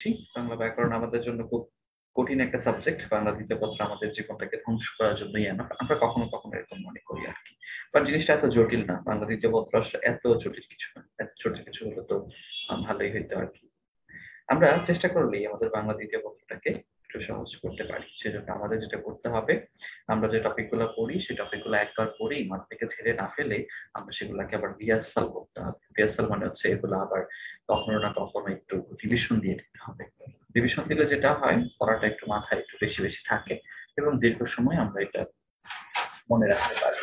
করছি। বাংলা ব্যাকরণ আমাদের জন্য খুব কঠিন একটা সাবজেক্ট। বাংলা দ্বিতীয় পত্র আমাদের জীবনটাকে ধ্বংস করার জন্যই আনা, আমরা কখনো কখনো এরকম মনে করি আর কি। বাট জিনিসটা এত জটিল না, বাংলা দ্বিতীয় পত্র আসলে এত জটিল কিছু না। এত জটিল কিছু হলে তো ভালোই হইতো আর কি। আমরা চেষ্টা করলেই আমাদের বাংলা দ্বিতীয় পত্রটাকে একটু সহজ করতে পারি। সেজন্য আমাদের যেটা করতে হবে, আমরা যে টপিকগুলো পড়ি সেই টপিকগুলো একবার পড়েই মাথা থেকে ছেড়ে না ফেলে আমরা সেগুলোকে আবার রিহার্সাল করতে হবে। রিহার্সাল মানে হচ্ছে এগুলো আবার কখনো না কখনো একটু রিভিশন দিয়ে দিতে হবে। রিভিশন দিলে যেটা হয়, পড়াটা একটু মাথায় একটু বেশি বেশি থাকে এবং দীর্ঘ সময় আমরা এটা মনে রাখতে পারি।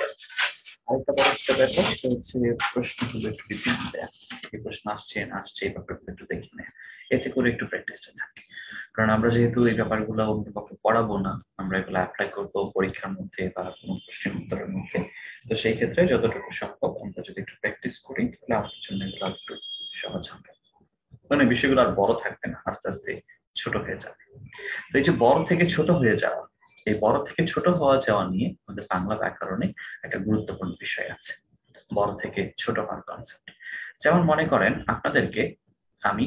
আরেকটা বড় একটা ব্যাপার, সেটা হচ্ছে প্রশ্নগুলো একটু রিপিট দেয়া। এই প্রশ্ন আসছে না আসছে এই ব্যাপারগুলো একটু দেখে নেয়, এতে করে একটু প্র্যাকটিসটা থাকে। কারণ আমরা যেহেতু এই ব্যাপারগুলো অন্যপক্ষে পড়াবো না, আমরা এগুলো অ্যাপ্লাই করবো পরীক্ষার মধ্যে বা কোনো প্রশ্নের উত্তরের মধ্যে। তো সেই ক্ষেত্রে যতটুকু সম্ভব আমরা যদি একটু প্র্যাকটিস করি, তাহলে আমাদের জন্য এগুলো একটু সহজ হবে। মানে বিষয়গুলো আর বড় থাকবে না, আস্তে আস্তে ছোট হয়ে যাবে। তো এই যে বড় থেকে ছোট হয়ে যাওয়া, এই বড় থেকে ছোট হওয়া যাওয়া নিয়ে আমাদের বাংলা ব্যাকরণে একটা গুরুত্বপূর্ণ বিষয় আছে, বড় থেকে ছোট হওয়ার কনসেপ্ট। যেমন মনে করেন আপনাদেরকে আমি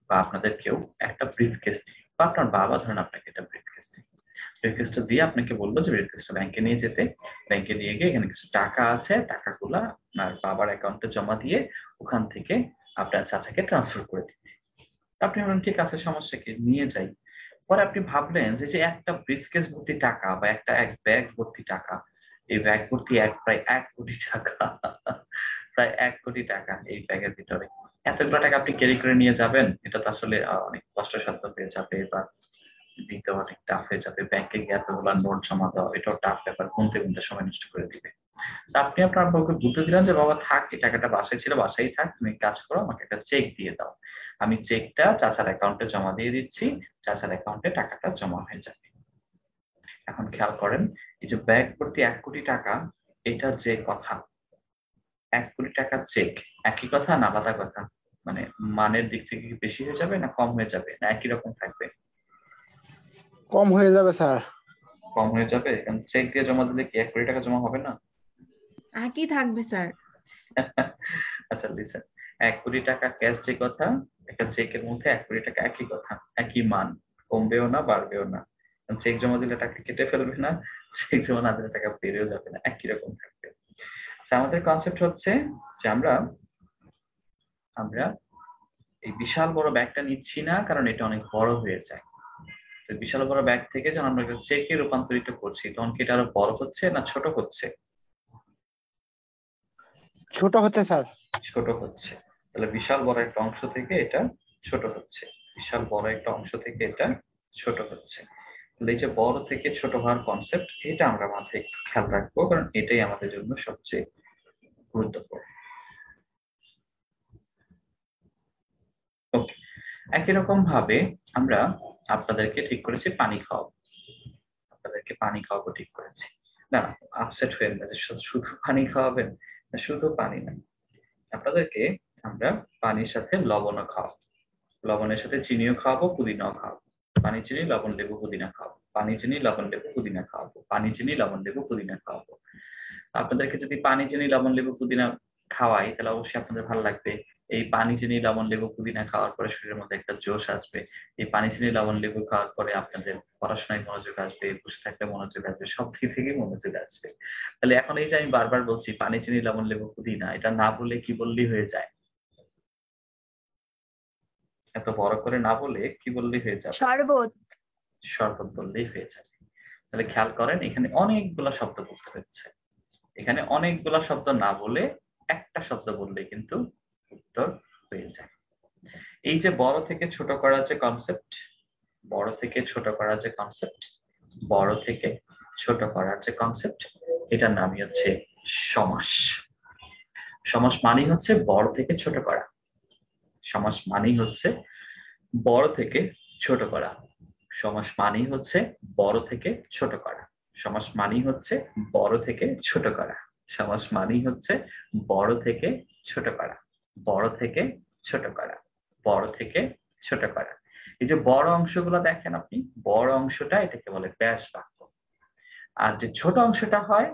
বা আপনাদের কেউ একটা ব্রিফকেস দিই, বা আপনার বাবা ধরেন আপনাকে একটা ব্রিফকেস দিই। ব্রিফকেসটা দিয়ে আপনাকে বললো যে ব্রিফকেসটা ব্যাংকে নিয়ে যেতে। ব্যাংকে নিয়ে গিয়ে এখানে কিছু টাকা আছে, টাকাগুলা আপনার বাবার অ্যাকাউন্টে জমা দিয়ে ওখান থেকে আপনার চাচাকে ট্রান্সফার করে দিতে। আপনি বলেন ঠিক আছে, সমস্যা কি, নিয়ে যাই। পরে আপনি ভাবলেন যে যে একটা ব্রিফকেস ভর্তি টাকা বা একটা এক ব্যাগ ভর্তি টাকা, এই ব্যাগ ভর্তি প্রায় 1 কোটি টাকা, প্রায় 1 কোটি টাকা এই ব্যাগের ভিতরে। এতগুলো টাকা আপনি ক্যারি করে নিয়ে যাবেন, এটা তো আসলে অনেক কষ্টসাধ্য হয়ে যাবে বা দিতে অনেক টাফ হয়ে যাবে। ব্যাংকে গিয়ে এতগুলো নোট জমা দেওয়া, এটাও টাফ ব্যাপার, গুনতে গুনতে সময় নষ্ট করে দিবে। আপনি আপনার বাবাকে বুঝতে দিলেন যে বাবা থাক, এই টাকাটা বাসায় ছিল, বাসায় থাক, তুমি কাজ করো, আমাকে একটা চেক দিয়ে দাও। আমি চেকটা চাচার অ্যাকাউন্টে জমা দিয়ে দিচ্ছি, চাচার অ্যাকাউন্টে টাকাটা জমা হয়ে যাবে। এখন খেয়াল করেন, এই যে ব্যাগ ভর্তি 1 কোটি টাকা, এটা যে কথা, 1 কোটি টাকার চেক, একই কথা না আলাদা কথা? মানে মানের দিক থেকে কি বেশি হয়ে যাবে না কম হয়ে যাবে, না একই রকম থাকবে? কম হয়ে যাবে স্যার। কম হয়ে যাবে, কারণ চেক দিয়ে জমা দিলে কি 1 কোটি টাকা জমা হবে না? একই থাকবে স্যার। আচ্ছা লিসেন, 1 কোটি টাকা ক্যাশ যে কথা, একটা চেকের মধ্যে 1 কোটি টাকা একই কথা, একই মান, কমবেও না বাড়বেও না। চেক জমা দিলে টাকা কেটে ফেলবে না, চেক জমা না দিলে টাকা বেড়েও যাবে না, একই রকম থাকবে। আমাদের কনসেপ্ট হচ্ছে যে আমরা আমরা এই বিশাল বড় ব্যাগটা নিচ্ছি না, কারণ এটা অনেক বড় হয়ে যায়। তো বিশাল বড় ব্যাগ থেকে যখন আমরা চেকে রূপান্তরিত করছি, তখন কি এটা আরো বড় হচ্ছে না ছোট হচ্ছে? ছোট হচ্ছে স্যার। ছোট হচ্ছে। তাহলে বিশাল বড় একটা অংশ থেকে এটা ছোট হচ্ছে, বিশাল বড় একটা অংশ থেকে এটা ছোট হচ্ছে। তাহলে এই যে বড় থেকে ছোট হওয়ার কনসেপ্ট, এটা আমরা মাথায় একটু খেয়াল রাখবো, কারণ এটাই আমাদের জন্য সবচেয়ে গুরুত্বপূর্ণ। ওকে, একই রকম ভাবে আমরা আপনাদেরকে ঠিক করেছি পানি খাওয়াবো, আপনাদেরকে পানি খাওয়াবো ঠিক করেছি। না, আপসেট হয়ে না যে শুধু পানি খাওয়াবেন, শুধু পানি না, আপনাদেরকে আমরা পানির সাথে লবণও খাওয়াবো, লবণের সাথে চিনিও খাওয়াবো, পুদিনাও খাওয়াবো। পানি চিনি লবণ লেবু পুদিনা খাওয়াবো, পানি চিনি লবণ লেবু পুদিনা খাওয়াবো, পানি চিনি লবণ লেবু পুদিনা খাওয়াবো। আপনাদেরকে যদি পানি চিনি লবণ লেবু পুদিনা খাওয়াই, তাহলে অবশ্যই আপনাদের ভালো লাগবে। এই পানি চিনি লবণ লেবু পুদিনা খাওয়ার পরে শরীরের মধ্যে একটা জোশ আসবে। এই পানি চিনি লবণ লেবু খাওয়ার পরে আপনাদের পড়াশোনায় মনোযোগ আসবে, বসে থাকলে মনোযোগ আসবে, সব দিক থেকে মনোযোগ আসবে। তাহলে এখন এই যে আমি বারবার বলছি পানি চিনি লবণ লেবু পুদিনা, এটা না বলে কি বললেই হয়ে যায়? এত বড় করে না বলে কি বললেই হয়ে যাবে? শরবত। শরবত বললেই হয়ে যাবে। তাহলে খেয়াল করেন, এখানে অনেকগুলা শব্দ বলতে হচ্ছে। এখানে অনেকগুলা শব্দ না বলে একটা শব্দ বললে কিন্তু উত্তর হয়ে যায়। এই যে বড় থেকে ছোট করার যে কনসেপ্ট, বড় থেকে ছোট করার যে কনসেপ্ট, বড় থেকে ছোট করার যে কনসেপ্ট, এটার নামই হচ্ছে সমাস। সমাস মানেই হচ্ছে বড় থেকে ছোট করা। সমাস মানেই হচ্ছে বড় থেকে ছোট করা। সমাস মানেই হচ্ছে বড় থেকে ছোট করা। সমাস মানেই হচ্ছে বড় থেকে ছোট করা। সমাস মানেই হচ্ছে বড় থেকে ছোট করা, বড় থেকে ছোট করা, বড় থেকে ছোট করা। এই যে বড় অংশগুলো দেখেন আপনি, বড় অংশটা এটাকে বলে ব্যাস বাক্য। আর যে ছোট অংশটা হয়,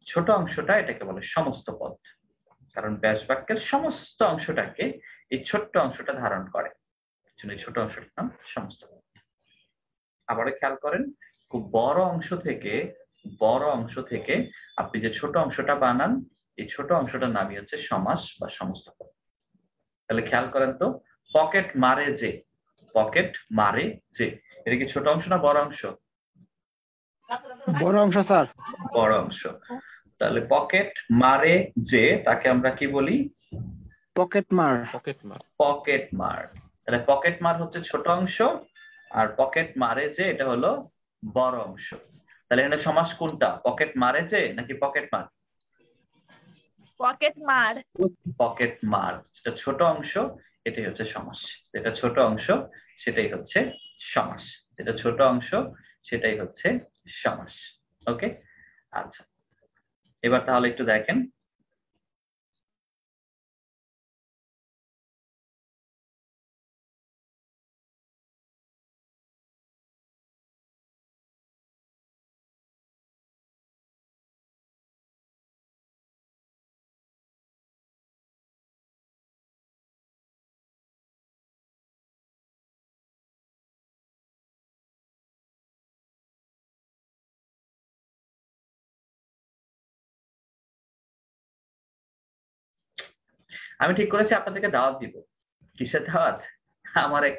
ছোট অংশটা এটাকে বলে সমস্ত পদ। কারণ ব্যাস বাক্যের সমস্ত অংশটাকে এই ছোট্ট অংশটা ধারণ করে। জন্য এই ছোট অংশটার নাম সমস্ত পদ। আবারও খেয়াল করেন, খুব বড় অংশ থেকে আপনি যে ছোট অংশটা বানান, এই ছোট অংশটার নামই হচ্ছে সমাস বা সমস্ত পদ। তাহলে খেয়াল করেন তো, পকেট মারে যে, এটা কি ছোট অংশ না বড় অংশ? বড় অংশ স্যার। বড় অংশ। তাহলে পকেট মারে যে, তাকে আমরা কি বলি? পকেট মার। তাহলে পকেট মার হচ্ছে ছোট অংশ, আর পকেট মারে যে এটা হলো বড় অংশ। তাহলে এখানে সমাস কোনটা, পকেট মারে যে নাকি পকেট মার? পকেট মার যেটা ছোট অংশ, এটাই হচ্ছে সমাস। যেটা ছোট অংশ সেটাই হচ্ছে সমাস। যেটা ছোট অংশ সেটাই হচ্ছে সমাস। ওকে, আচ্ছা, এবার তাহলে একটু দেখেন, আমি ঠিক করেছি আপনাদেরকে দাওয়াত দিব। কিসের দাওয়াত? আমার এক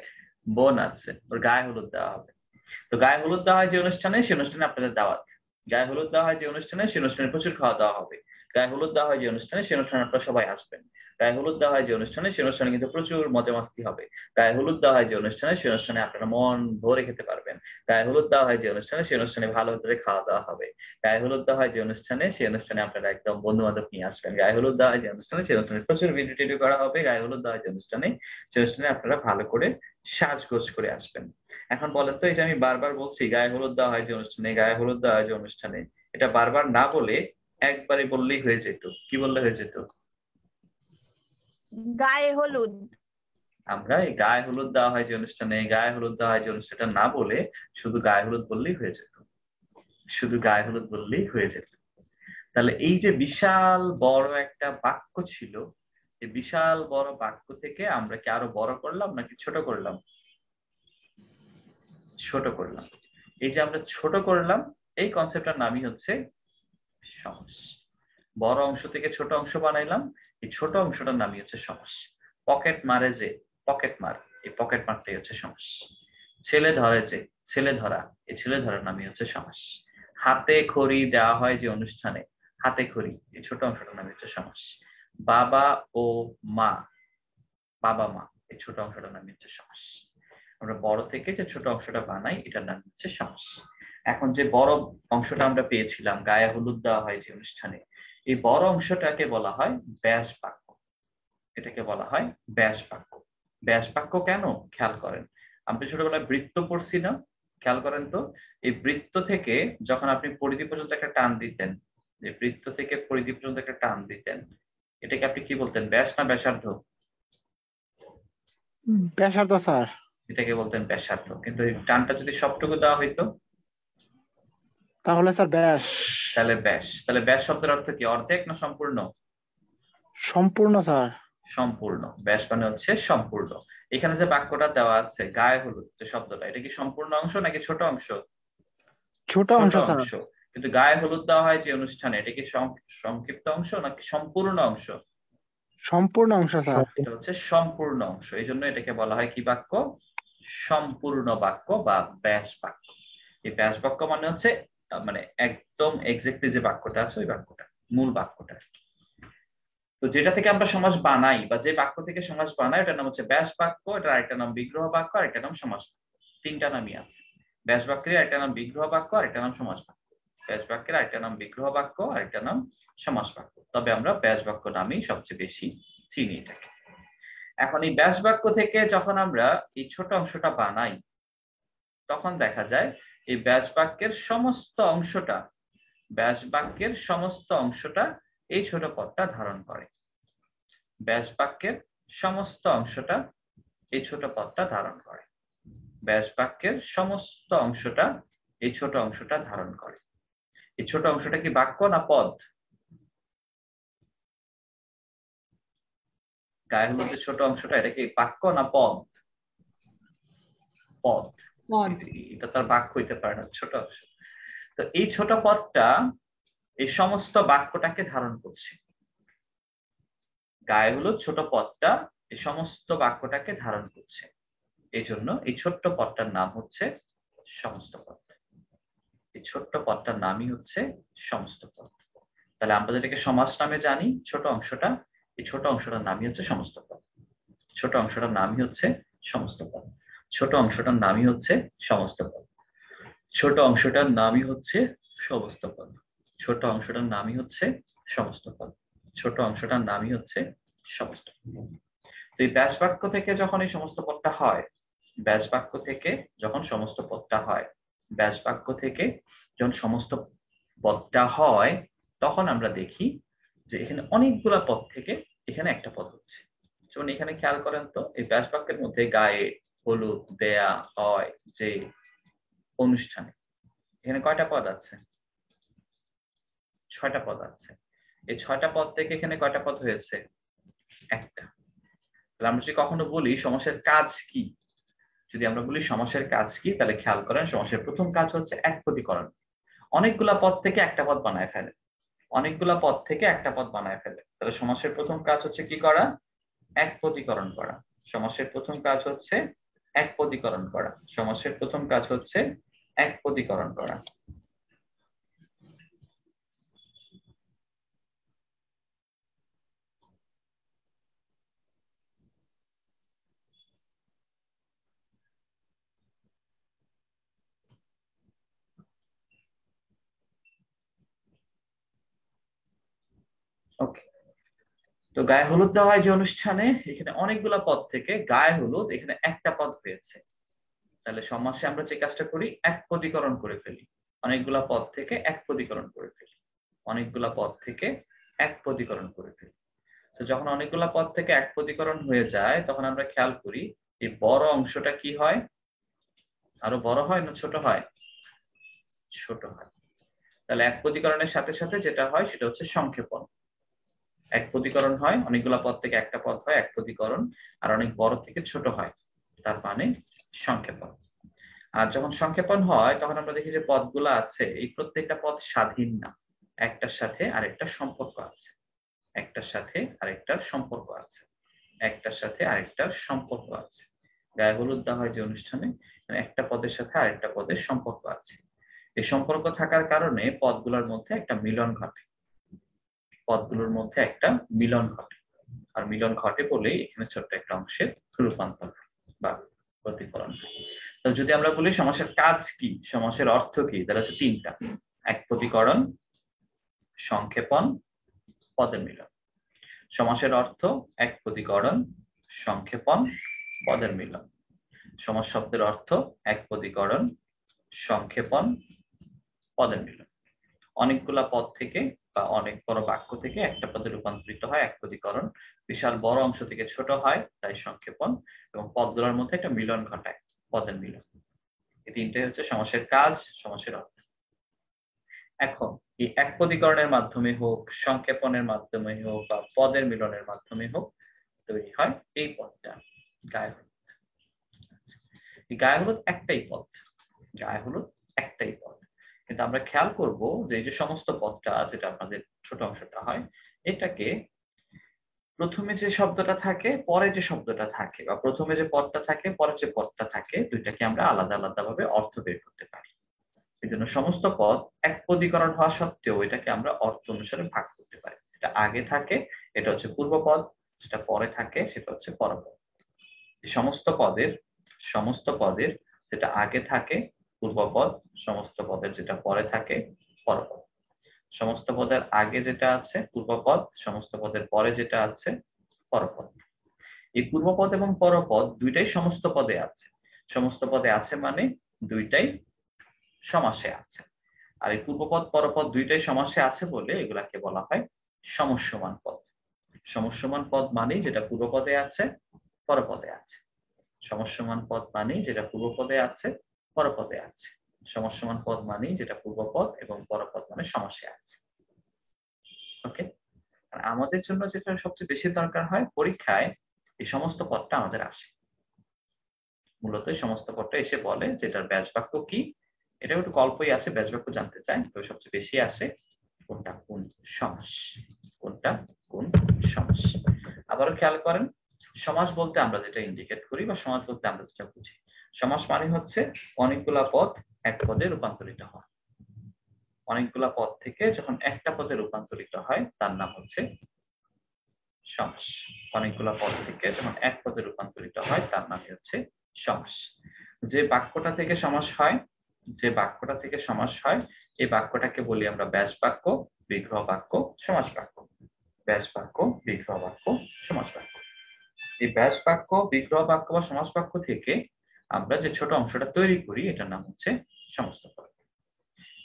বোন আছে, ওর গায়ে হলুদ দেওয়া হবে। তো গায়ে হলুদ দেওয়া হয় যে অনুষ্ঠানে, সেই অনুষ্ঠানে আপনাদের দাওয়াত। গায়ে হলুদ দেওয়া হয় যে অনুষ্ঠানে, সেই অনুষ্ঠানে প্রচুর খাওয়া দাওয়া হবে। গায়ে হলুদ দেওয়া হয় যে অনুষ্ঠানে, সেই অনুষ্ঠানে আপনারা সবাই আসবেন। গায়ে হলুদ দেওয়া হয় যে অনুষ্ঠানে, সেই অনুষ্ঠানে কিন্তু প্রচুর মজা মাস্তি হবে। গায়ে হলুদ দেওয়া হয় যে অনুষ্ঠানে, সেই অনুষ্ঠানে আপনারা মন ভরে খেতে পারবেন। গায়ে হলুদ দেওয়া হয় যে অনুষ্ঠানে, সেই অনুষ্ঠানে ভালো করে খাওয়া দাওয়া হবে। গায়ে হলুদ দেওয়া হয় যে অনুষ্ঠানে, সেই অনুষ্ঠানে আপনারা একদম বন্ধু বান্ধব নিয়ে আসবেন। গায়ে হলুদ দেওয়া হয় যে অনুষ্ঠানে, সেই অনুষ্ঠানে প্রচুর ভিডিও টিডিও করা হবে। গায়ে হলুদ দেওয়া হয় যে অনুষ্ঠানে, সেই অনুষ্ঠানে আপনারা ভালো করে সাজগোজ করে আসবেন। এখন বলেন তো, এই যে আমি বারবার বলছি গায়ে হলুদ দেওয়া হয় যে অনুষ্ঠানে, গায়ে হলুদ দেওয়া হয় যে অনুষ্ঠানে, এটা বারবার না বলে একবারে বললেই হয়ে যেত। কি বললে হয়ে যেত? গায়ে হলুদ। আমরা এই গায়ে হলুদ দেওয়া হয় যে অনুষ্ঠানে, গায়ে হলুদ দেওয়া হয় যে অনুষ্ঠানটা না বলে শুধু গায়ে হলুদ বললেই হয়ে যেত। শুধু গায়ে হলুদ বললেই হয়ে যেত। তাহলে এই যে বিশাল বড় একটা বাক্য ছিল, এই বিশাল বড় বাক্য থেকে আমরা কি আরো বড় করলাম নাকি ছোট করলাম? ছোট করলাম। এই যে আমরা ছোট করলাম, এই কনসেপ্টটার নামই হচ্ছে সমাস। বড় অংশ থেকে ছোট অংশ বানাইলাম, এই ছোট অংশটার নামই হচ্ছে সমাস। পকেট মারে যে, পকেট মার, এই পকেট মারটাই হচ্ছে সমাস। ছেলে ধরে যে, ছেলে ধরা, এই ছেলে ধরার নামই হচ্ছে সমাস। হাতে খড়ি দেওয়া হয় যে অনুষ্ঠানে, হাতে খড়ি, এই ছোট অংশটার নামই হচ্ছে সমাস। বাবা ও মা, বাবা মা, এই ছোট অংশটার নামই হচ্ছে সমাস। আমরা বড় থেকে যে ছোট অংশটা বানাই, এটার নাম হচ্ছে সমাস। এখন যে বড় অংশটা আমরা পেয়েছিলাম, গায়ে হলুদ দেওয়া হয় যে অনুষ্ঠানে, এই বড় অংশটাকে বলা হয় ব্যাস বাক্য। এটাকে বলা হয় ব্যাস বাক্য। ব্যাস বাক্য কেন? খেয়াল করেন, আমরা ছোটবেলায় বৃত্ত পড়ছি না? খেয়াল করেন তো, এই বৃত্ত থেকে যখন আপনি পরিধি পর্যন্ত একটা টান দিতেন, যে বৃত্ত থেকে পরিধি পর্যন্ত একটা টান দিতেন, এটাকে আপনি কি বলতেন, ব্যাস না ব্যাসার্ধ? ব্যাসার্ধ স্যার। এটাকে বলতেন ব্যাসার্ধ। কিন্তু এই টানটা যদি সবটুকু দেওয়া হইতো, তাহলে স্যার ব্যাস। তাহলে ব্যাস। তাহলে ব্যাস শব্দের অর্থ কি, অর্ধেক না সম্পূর্ণ? সম্পূর্ণ স্যার। সম্পূর্ণ। ব্যাস মানে হচ্ছে সম্পূর্ণ। এখানে যে বাক্যটা দেওয়া আছে গায়ে হলুদ যে শব্দটা, এটা কি সম্পূর্ণ অংশ নাকি ছোট অংশ? ছোট ছোট অংশ স্যার। অংশ। কিন্তু গায়ে হলুদ দেওয়া হয় যে অনুষ্ঠানে, এটা কি সংক্ষিপ্ত অংশ নাকি সম্পূর্ণ অংশ? সম্পূর্ণ অংশ স্যার। এটা হচ্ছে সম্পূর্ণ অংশ। এই জন্য এটাকে বলা হয় কি বাক্য? সম্পূর্ণ বাক্য বা ব্যাস বাক্য। এই ব্যাস বাক্য মানে হচ্ছে মানে একদম এক্সাক্টলি যে বাক্যটা আছে ওই বাক্যটা, মূল বাক্যটা। তো যেটা থেকে আমরা সমাস বানাই বা যে বাক্য থেকে সমাস বানাই, এটার নাম হচ্ছে ব্যাস বাক্য, এটার আরেকটা নাম বিগ্রহ বাক্য, আরেকটা নাম সমাস বাক্য। তিনটা নামই আছে। ব্যাস বাক্যের আরেকটা নাম বিগ্রহ বাক্য, আরেকটা নাম সমাস বাক্য। ব্যাস বাক্যের আরেকটা নাম বিগ্রহ বাক্য, আরেকটা নাম সমাস বাক্য। তবে আমরা ব্যাস বাক্য নামেই সবচেয়ে বেশি চিনি এটাকে। এখন এই ব্যাস বাক্য থেকে যখন আমরা এই ছোট অংশটা বানাই, তখন দেখা যায় এই ব্যাস বাক্যের সমস্ত অংশটা, ব্যাস বাক্যের সমস্ত অংশটা এই ছোট পদটা ধারণ করে। ব্যাস বাক্যের সমস্ত অংশটা এই ছোট পদটা ধারণ করে। ব্যাস বাক্যের সমস্ত অংশটা এই ছোট অংশটা ধারণ করে। এই ছোট অংশটা কি বাক্য না পদ? গায়ে হলুদের ছোট অংশটা, এটা কি বাক্য না পদ? পদ। পদ। এটা তার বাক্য হইতে পারে না, ছোট অংশ। তো এই ছোট পদটা এই সমস্ত বাক্যটাকে ধারণ করছে। গায়ে হলুদ ছোট পদটা এই সমস্ত বাক্যটাকে ধারণ করছে, এই জন্য এই ছোট্ট পদটার নাম হচ্ছে সমস্ত পদ। এই ছোট্ট পদটার নামই হচ্ছে সমস্ত পদ। তাহলে আমরা যেটাকে সমাস নামে জানি ছোট অংশটা, এই ছোট অংশটার নামই হচ্ছে সমস্ত পদ। ছোট অংশটার নামই হচ্ছে সমস্ত পদ। ছোট অংশটার নামই হচ্ছে সমস্ত পদ। ছোট অংশটার নামই হচ্ছে সমস্ত পদ। ছোট অংশটার নামই হচ্ছে সমস্ত পদ। ছোট অংশটার নামই হচ্ছে সমস্ত পদ। তো এই ব্যাস বাক্য থেকে যখন এই সমস্ত পদটা হয়, ব্যাস বাক্য থেকে যখন সমস্ত পদটা হয়, ব্যাস বাক্য থেকে যখন সমস্ত পদটা হয়, তখন আমরা দেখি যে এখানে অনেকগুলা পদ থেকে এখানে একটা পদ হচ্ছে। যেমন এখানে খেয়াল করেন তো, এই ব্যাস বাক্যের মধ্যে গায়ে, হলুদ, দেয়া, হয়, যে, অনুষ্ঠানে, এখানে কয়টা পদ আছে? 6টা পদ আছে। এই 6টা পদ থেকে এখানে কয়টা পদ হয়েছে? একটা। তাহলে আমরা যদি কখনো বলি সমাসের কাজ কি, যদি আমরা বলি সমাসের কাজ কি, তাহলে খেয়াল করেন সমাসের প্রথম কাজ হচ্ছে একপদীকরণ। অনেকগুলা পদ থেকে একটা পদ বানায় ফেলে, অনেকগুলা পদ থেকে একটা পদ বানায় ফেলে। তাহলে সমাসের প্রথম কাজ হচ্ছে কি করা? একপদীকরণ করা। সমাসের প্রথম কাজ হচ্ছে একপদীকরণ করা। সমাসের প্রথম কাজ হচ্ছে একপদীকরণ করা। ওকে, তো গায়ে হলুদ দেওয়া হয় যে অনুষ্ঠানে, এখানে অনেকগুলা পদ থেকে গায়ে হলুদ এখানে একটা পদ হয়েছে। তাহলে সমাসে আমরা যে কাজটা করি একপদীকরণ করে ফেলি, অনেকগুলা পদ থেকে একপদীকরণ করে ফেলি, অনেকগুলা পদ থেকে একপদীকরণ করে ফেলি। তো যখন অনেকগুলা পদ থেকে একপদীকরণ হয়ে যায়, তখন আমরা খেয়াল করি এই বড় অংশটা কি হয়? আরো বড় হয় না ছোট হয়? ছোট হয়। তাহলে একপদীকরণের সাথে সাথে যেটা হয় সেটা হচ্ছে সংক্ষেপণ। একপদীকরণ হয়, অনেকগুলা পদ থেকে একটা পদ হয় একপদীকরণ, আর অনেক বড় থেকে ছোট হয়, তার মানে সংক্ষেপণ। আর যখন সংক্ষেপণ হয় তখন আমরা দেখি যে পদগুলো আছে এই প্রত্যেকটা পদ স্বাধীন না, একটার সাথে আরেকটা সম্পর্ক আছে, একটার সাথে আরেকটার সম্পর্ক আছে, একটার সাথে আরেকটার সম্পর্ক আছে। গায়ে হলুদ দেওয়া হয় যে অনুষ্ঠানে, একটা পদের সাথে আরেকটা পদের সম্পর্ক আছে। এই সম্পর্ক থাকার কারণে পদগুলোর মধ্যে একটা মিলন ঘটে, পদগুলোর মধ্যে একটা মিলন ঘটে। আর মিলন ঘটে বলেই এখানে ছোট্ট একটা অংশের রূপান্তর বা প্রতিফলন। তো যদি আমরা বলি সমাসের কাজ কি, সমাসের অর্থ কি, তাহলে হচ্ছে তিনটা: একপদীকরণ, সংক্ষেপণ, পদের মিলন। সমাসের অর্থ একপদীকরণ, সংক্ষেপণ, পদের মিলন। সমাস শব্দের অর্থ একপদীকরণ, সংক্ষেপণ, পদের মিলন। অনেকগুলা পদ থেকে বা অনেক বড় বাক্য থেকে একটা পদে রূপান্তরিত হয় একপদীকরণ, বিশাল বড় অংশ থেকে ছোট হয় তাই সংক্ষেপণ, এবং পদগুলোর মধ্যে একটা মিলন ঘটায়, পদের মিলন। এই তিনটাই হচ্ছে সমাসের কাজ, সমাসের অর্থ। এখন এই একপদীকরণের মাধ্যমে হোক, সংক্ষেপণের মাধ্যমে হোক, বা পদের মিলনের মাধ্যমে হোক, তৈরি হয় এই পদটা গায়ে হলুদ। এই গায়ে হলুদ একটাই পদ, গায়ে হলুদ একটাই পদ। কিন্তু আমরা খেয়াল করব যে এই যে সমস্ত পদটা যেটা আপনাদের ছোট অংশটা হয়, এটাকে প্রথমে যে শব্দটা থাকে পরে যে শব্দটা থাকে, বা প্রথমে যে পদটা থাকে পরে যে পদটা থাকে, দুইটাকে আমরা আলাদা আলাদা ভাবে অর্থ বের করতে পারি। এই জন্য সমস্ত পদ একপদীকরণ হওয়া সত্ত্বেও এটাকে আমরা অর্থ অনুসারে ভাগ করতে পারি। যেটা আগে থাকে এটা হচ্ছে পূর্বপদ, যেটা পরে থাকে সেটা হচ্ছে পরপদ। এই সমস্ত পদের যেটা আগে থাকে পূর্বপদ, সমস্ত পদের যেটা পরে থাকে পরপদ। সমস্ত পদের আগে যেটা আছে পূর্বপদ, সমস্ত পদের পরে যেটা আছে পরপদ। এই পূর্বপদ এবং পরপদ দুইটাই সমস্ত পদে আছে। সমস্ত পদে আছে মানে দুইটাই সমাসে আছে। আর এই পূর্বপদ পরপদ দুইটাই সমাসে আছে বলে এগুলাকে বলা হয় সমস্যমান পদ। সমস্যমান পদ মানে যেটা পূর্বপদে আছে পরপদে আছে। সমস্যমান পদ মানে যেটা পূর্বপদে আছে পরপদে আছে। সমস্যমান পদ মানে যেটা পূর্বপদ এবং পরপদ মানে সমাসে আছে। ওকে, আর আমাদের জন্য যেটা সবচেয়ে বেশি দরকার হয় পরীক্ষায়, এই সমস্ত পদটা আমাদের আসে। মূলত এই সমস্ত পদটা এসে বলে যেটার ব্যাস বাক্য কি। এটা একটু গল্পই আছে, ব্যাস বাক্য জানতে চাই, তবে সবচেয়ে বেশি আসে কোনটা কোন সমাস, কোনটা কোন সমাস। আবারও খেয়াল করেন, সমাস বলতে আমরা যেটা ইন্ডিকেট করি বা সমাস বলতে আমরা যেটা বুঝি, সমাস মানে হচ্ছে অনেকগুলা পদ এক পদে রূপান্তরিত হয়। অনেকগুলা পদ থেকে যখন একটা পদে রূপান্তরিত হয় তার নাম হচ্ছে সমাস। অনেকগুলা পদ থেকে যখন এক পদে রূপান্তরিত হয় তার নাম হচ্ছে সমাস। যে বাক্যটা থেকে সমাস হয়, যে বাক্যটা থেকে সমাস হয়, এই বাক্যটাকে বলি আমরা ব্যাস বাক্য, বিগ্রহ বাক্য, সমাস বাক্য। ব্যাস বাক্য, বিগ্রহ বাক্য, সমাস বাক্য। এই ব্যাস বাক্য, বিগ্রহ বাক্য বা সমাস বাক্য থেকে আমরা যে ছোট অংশটা তৈরি করি এটার নাম হচ্ছে সমস্ত পদ।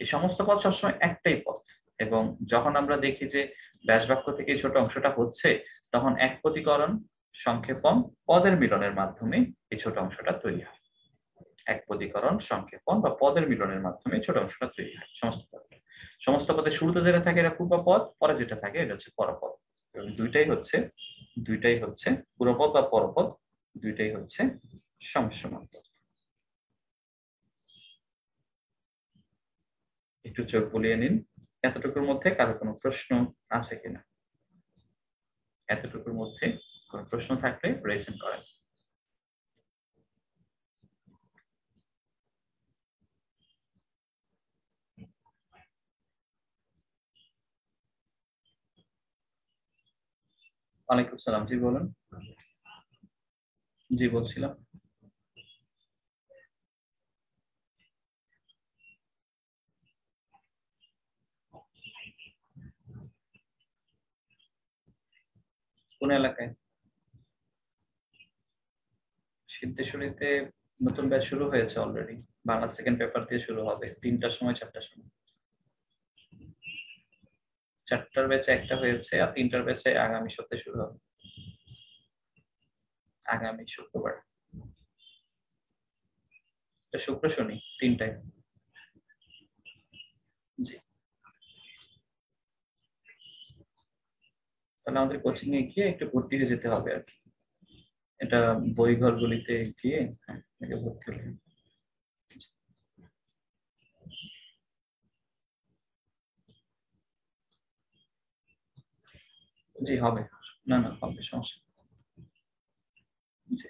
এই সমস্ত পদ সবসময় একটাই পদ, এবং যখন আমরা দেখি যে ব্যাস বাক্য থেকে ছোট অংশটা হচ্ছে, তখন একপদীকরণ, সংক্ষেপণ, পদের মিলনের মাধ্যমে এই ছোট অংশটা তৈরি হয়। একপদীকরণ, সংক্ষেপণ বা পদের মিলনের মাধ্যমে ছোট অংশটা তৈরি হয় সমস্ত পদ। সমস্ত পদের শুরুতে যেটা থাকে এটা পূর্বপদ, পরে যেটা থাকে এটা হচ্ছে পরপদ। এবং দুইটাই হচ্ছে পূর্বপদ বা পরপদ, দুইটাই হচ্ছে সমস্যমান পদ। একটু চোখ বুলিয়ে নিন, এতটুকুর মধ্যে কারো কোনো প্রশ্ন আছে কিনা? এতটুকুর মধ্যে কোনো প্রশ্ন থাকলে রেজেন করেন। ওয়ালাইকুম সালাম, জি বলুন। জি বলছিলাম। কোন এলাকায়? সিদ্ধেশ্বরীতে নতুন ব্যাচ শুরু হয়েছে অলরেডি। বাংলা সেকেন্ড পেপার দিয়ে শুরু হবে 3টার সময় 4টার সময়। 4টার ব্যাচে একটা হয়েছে, আর 3টার ব্যাচে আগামী সপ্তাহে শুরু হবে, আগামী শুক্রবার। শুক্র শনি 3টায়। জি, তাহলে আমাদের কোচিং এ গিয়ে একটু ভর্তি হয়ে যেতে হবে আর কি। এটা বই ঘরগুলিতে গিয়ে ভর্তি হতে হবে। জি হবে, না না হবে, সমস্যা। জি,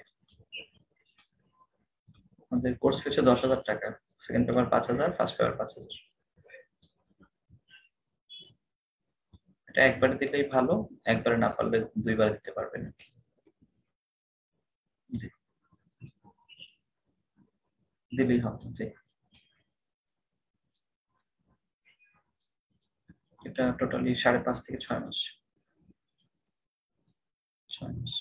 আমাদের কোর্স ফিস 10,000 টাকা, সেকেন্ড পেপার 5,000, ফার্স্ট পেপার 5,000। এটা একবারে দিলেই ভালো, একবারে না পারলে 2বার দিতে পারবেন। জি, দিলেই হবে। জি, এটা টোটালি 5.5 থেকে 6 মাস। 6 মাস,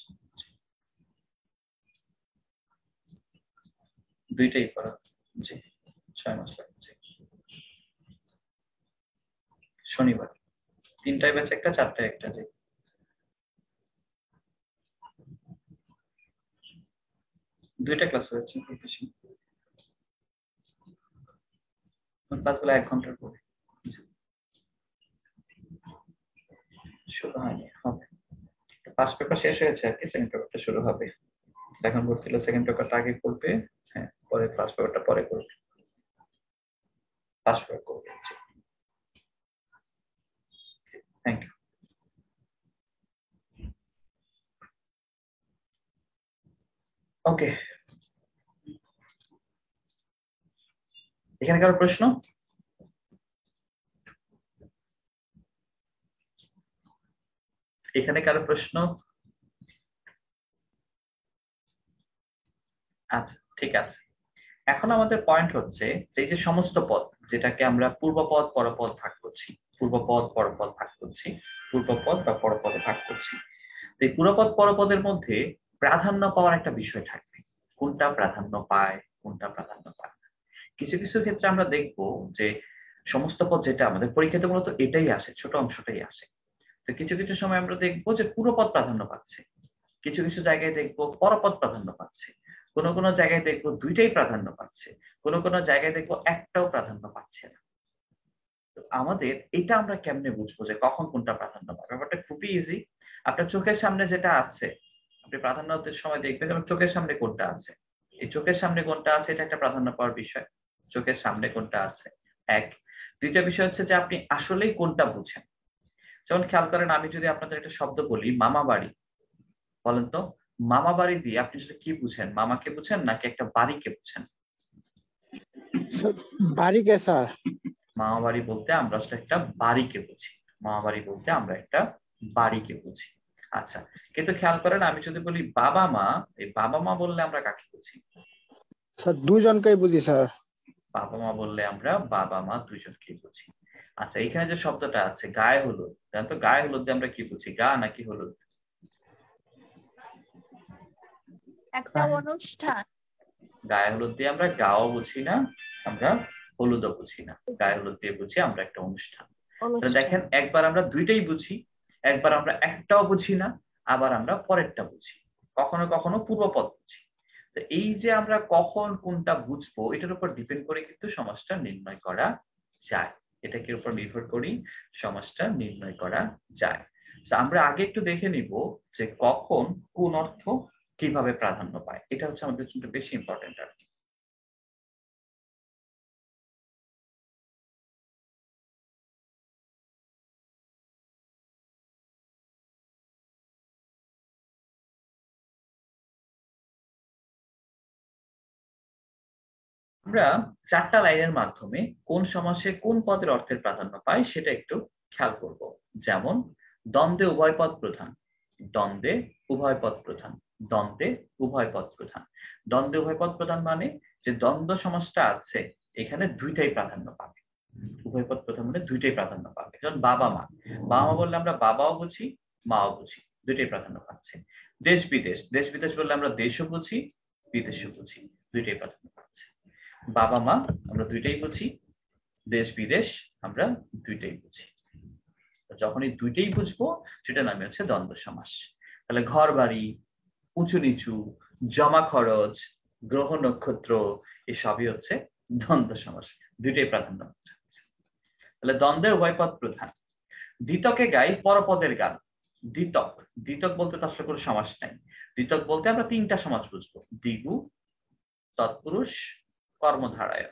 দুইটাই করা। জি, 6 মাস লাগছে। শনিবার 3টায় ব্যাচ একটা, 4টায় একটা। জি, দুইটা ক্লাস হয়েছে, খুব বেশি ক্লাসগুলো 1 ঘন্টার করে। শুরু হয়নি, হবে। ফার্স্ট পেপার শেষ হয়েছে আর কি, সেকেন্ড পেপারটা শুরু হবে। এখন ভর্তি হলে সেকেন্ড পেপারটা আগে করবে, হ্যাঁ, পরে ফার্স্ট পেপারটা পরে করবে। ফার্স্ট পেপার করবে। Thank you. ওকে, এখানে কারো প্রশ্ন? এখানে কারো প্রশ্ন? আচ্ছা, ঠিক আছে। এখন আমাদের পয়েন্ট হচ্ছে এই যে সমস্ত পদ, যেটাকে আমরা পূর্বপদ পরপদ ভাগ করছি, পূর্বপদ পরপদ ভাগ করছি, পূর্বপদ বা পরপদে ভাগ করছি। এই পূর্বপদ পরপদের মধ্যে প্রাধান্য পাওয়ার একটা বিষয় থাকবে। কোনটা প্রাধান্য পায়, কোনটা প্রাধান্য পায় না। কিছু কিছু ক্ষেত্রে আমরা দেখব যে সমস্ত পদ, যেটা আমাদের পরীক্ষাতে মূলত এটাই আসে, ছোট অংশটাই আসে। তো কিছু কিছু সময় আমরা দেখবো যে পূর্বপদ প্রাধান্য পাচ্ছে, কিছু কিছু জায়গায় দেখবো পরপদ প্রাধান্য পাচ্ছে, কোনো কোনো জায়গায় দেখবো দুইটাই প্রাধান্য পাচ্ছে, কোনো কোনো জায়গায় দেখবো একটাও প্রাধান্য পাচ্ছে না। তো আমাদের এটা আমরা কেমনে বুঝবো যে কখন কোনটা প্রাধান্য পাবে? ব্যাপারটা খুবই ইজি। আপনার চোখের সামনে যেটা আছে, আপনি প্রাধান্যের সময় দেখবেন যে চোখের সামনে কোনটা আছে, এই চোখের সামনে কোনটা আছে এটা একটা প্রাধান্য পাওয়ার বিষয়। চোখের সামনে কোনটা আছে, এক। দুইটা বিষয় হচ্ছে যে আপনি আসলেই কোনটা বুঝেন। যেমন খেয়াল করেন, আমি যদি আপনাদের একটা শব্দ বলি মামা বাড়ি, বলেন তো মামা বাড়ি দিয়ে আপনি আসলে কি বুঝেন? মামাকে বুঝেন নাকি একটা বাড়িকে বুঝেন? স্যার, বাড়িকে স্যার। মামা বাড়ি বলতে আমরা আসলে একটা বাড়িকে বুঝি। মামা বাড়ি বলতে আমরা একটা বাড়িকে বুঝি। আচ্ছা, কিন্তু খেয়াল করেন আমি যদি বলি বাবা মা, এই বাবা মা বললে আমরা কাকে বুঝি? স্যার দুজনকেই বুঝি স্যার। বাবা মা বললে আমরা বাবা মা দুইজনকেই বুঝি। আচ্ছা, এখানে যে শব্দটা আছে গায়ে হলুদ, জানেন তো গায়ে হলুদ দিয়ে আমরা কি বুঝি? গা নাকি হলুদ? একটা অনুষ্ঠান। গায়ে হলুদ দিয়ে আমরা গাও বুঝি না, আমরা হলুদও বুঝি না। গায়ে হলুদ দিয়ে বুঝি আমরা একটা অনুষ্ঠান। তাহলে দেখেন, একবার আমরা দুইটাই বুঝি, একবার আমরা একটাও বুঝি না, আবার আমরা পরেরটা বুঝি, কখনো কখনো পূর্বপদ বুঝি। তো এই যে আমরা কখন কোনটা বুঝবো এটার উপর ডিপেন্ড করে কিন্তু সমাজটা নির্ণয় করা যায়। এটাকে উপর নির্ভর করেই সমাজটা নির্ণয় করা যায়। তো আমরা আগে একটু দেখে নিব যে কখন কোন অর্থ কিভাবে প্রাধান্য পায়। এটা হচ্ছে আমাদের জন্য বেশি ইম্পর্টেন্ট আর কি। আমরা চারটা লাইনের মাধ্যমে কোন সমাসে কোন পদের অর্থের প্রাধান্য পায় সেটা একটু খেয়াল করব। যেমন দ্বন্দ্বে উভয় পদ প্রধান, দ্বন্দ্বে উভয় পদ প্রধান, দ্বন্দ্বে উভয় পদ প্রধান। দ্বন্দ্বে উভয় পদ প্রধান মানে যে দ্বন্দ্ব সমাসটা আছে এখানে দুইটাই প্রাধান্য পাবে। উভয় পদ প্রধান মানে দুইটাই প্রাধান্য পাবে। যেমন বাবা মা, বাবা মা বললে আমরা বাবাও বুঝি মাও বুঝি, দুইটাই প্রাধান্য পাচ্ছে। দেশ বিদেশ, দেশ বিদেশ বললে আমরা দেশও বুঝি বিদেশও বুঝি, দুইটাই প্রাধান্য পাচ্ছে। বাবা মা আমরা দুইটাই বুঝি, দেশ বিদেশ আমরা দুইটাই বুঝি। যখন এই দুইটাই বুঝবো সেটা নামে হচ্ছে দ্বন্দ্ব সমাস। তাহলে ঘর বাড়ি, উঁচু নিচু, জমা খরচ, গ্রহ নক্ষত্র এসবই হচ্ছে দ্বন্দ্ব সমাস, দুইটাই প্রাধান্য পাচ্ছে। তাহলে দ্বন্দ্বের উভয় পদ প্রধান। দ্বিতকে গাই পরপদের গান। দ্বিতক, দ্বিতক বলতে তো আসলে কোনো সমাস নাই। দ্বিতক বলতে আমরা তিনটা সমাস বুঝবো, দ্বিগু, তৎপুরুষ, কর্মধারায়।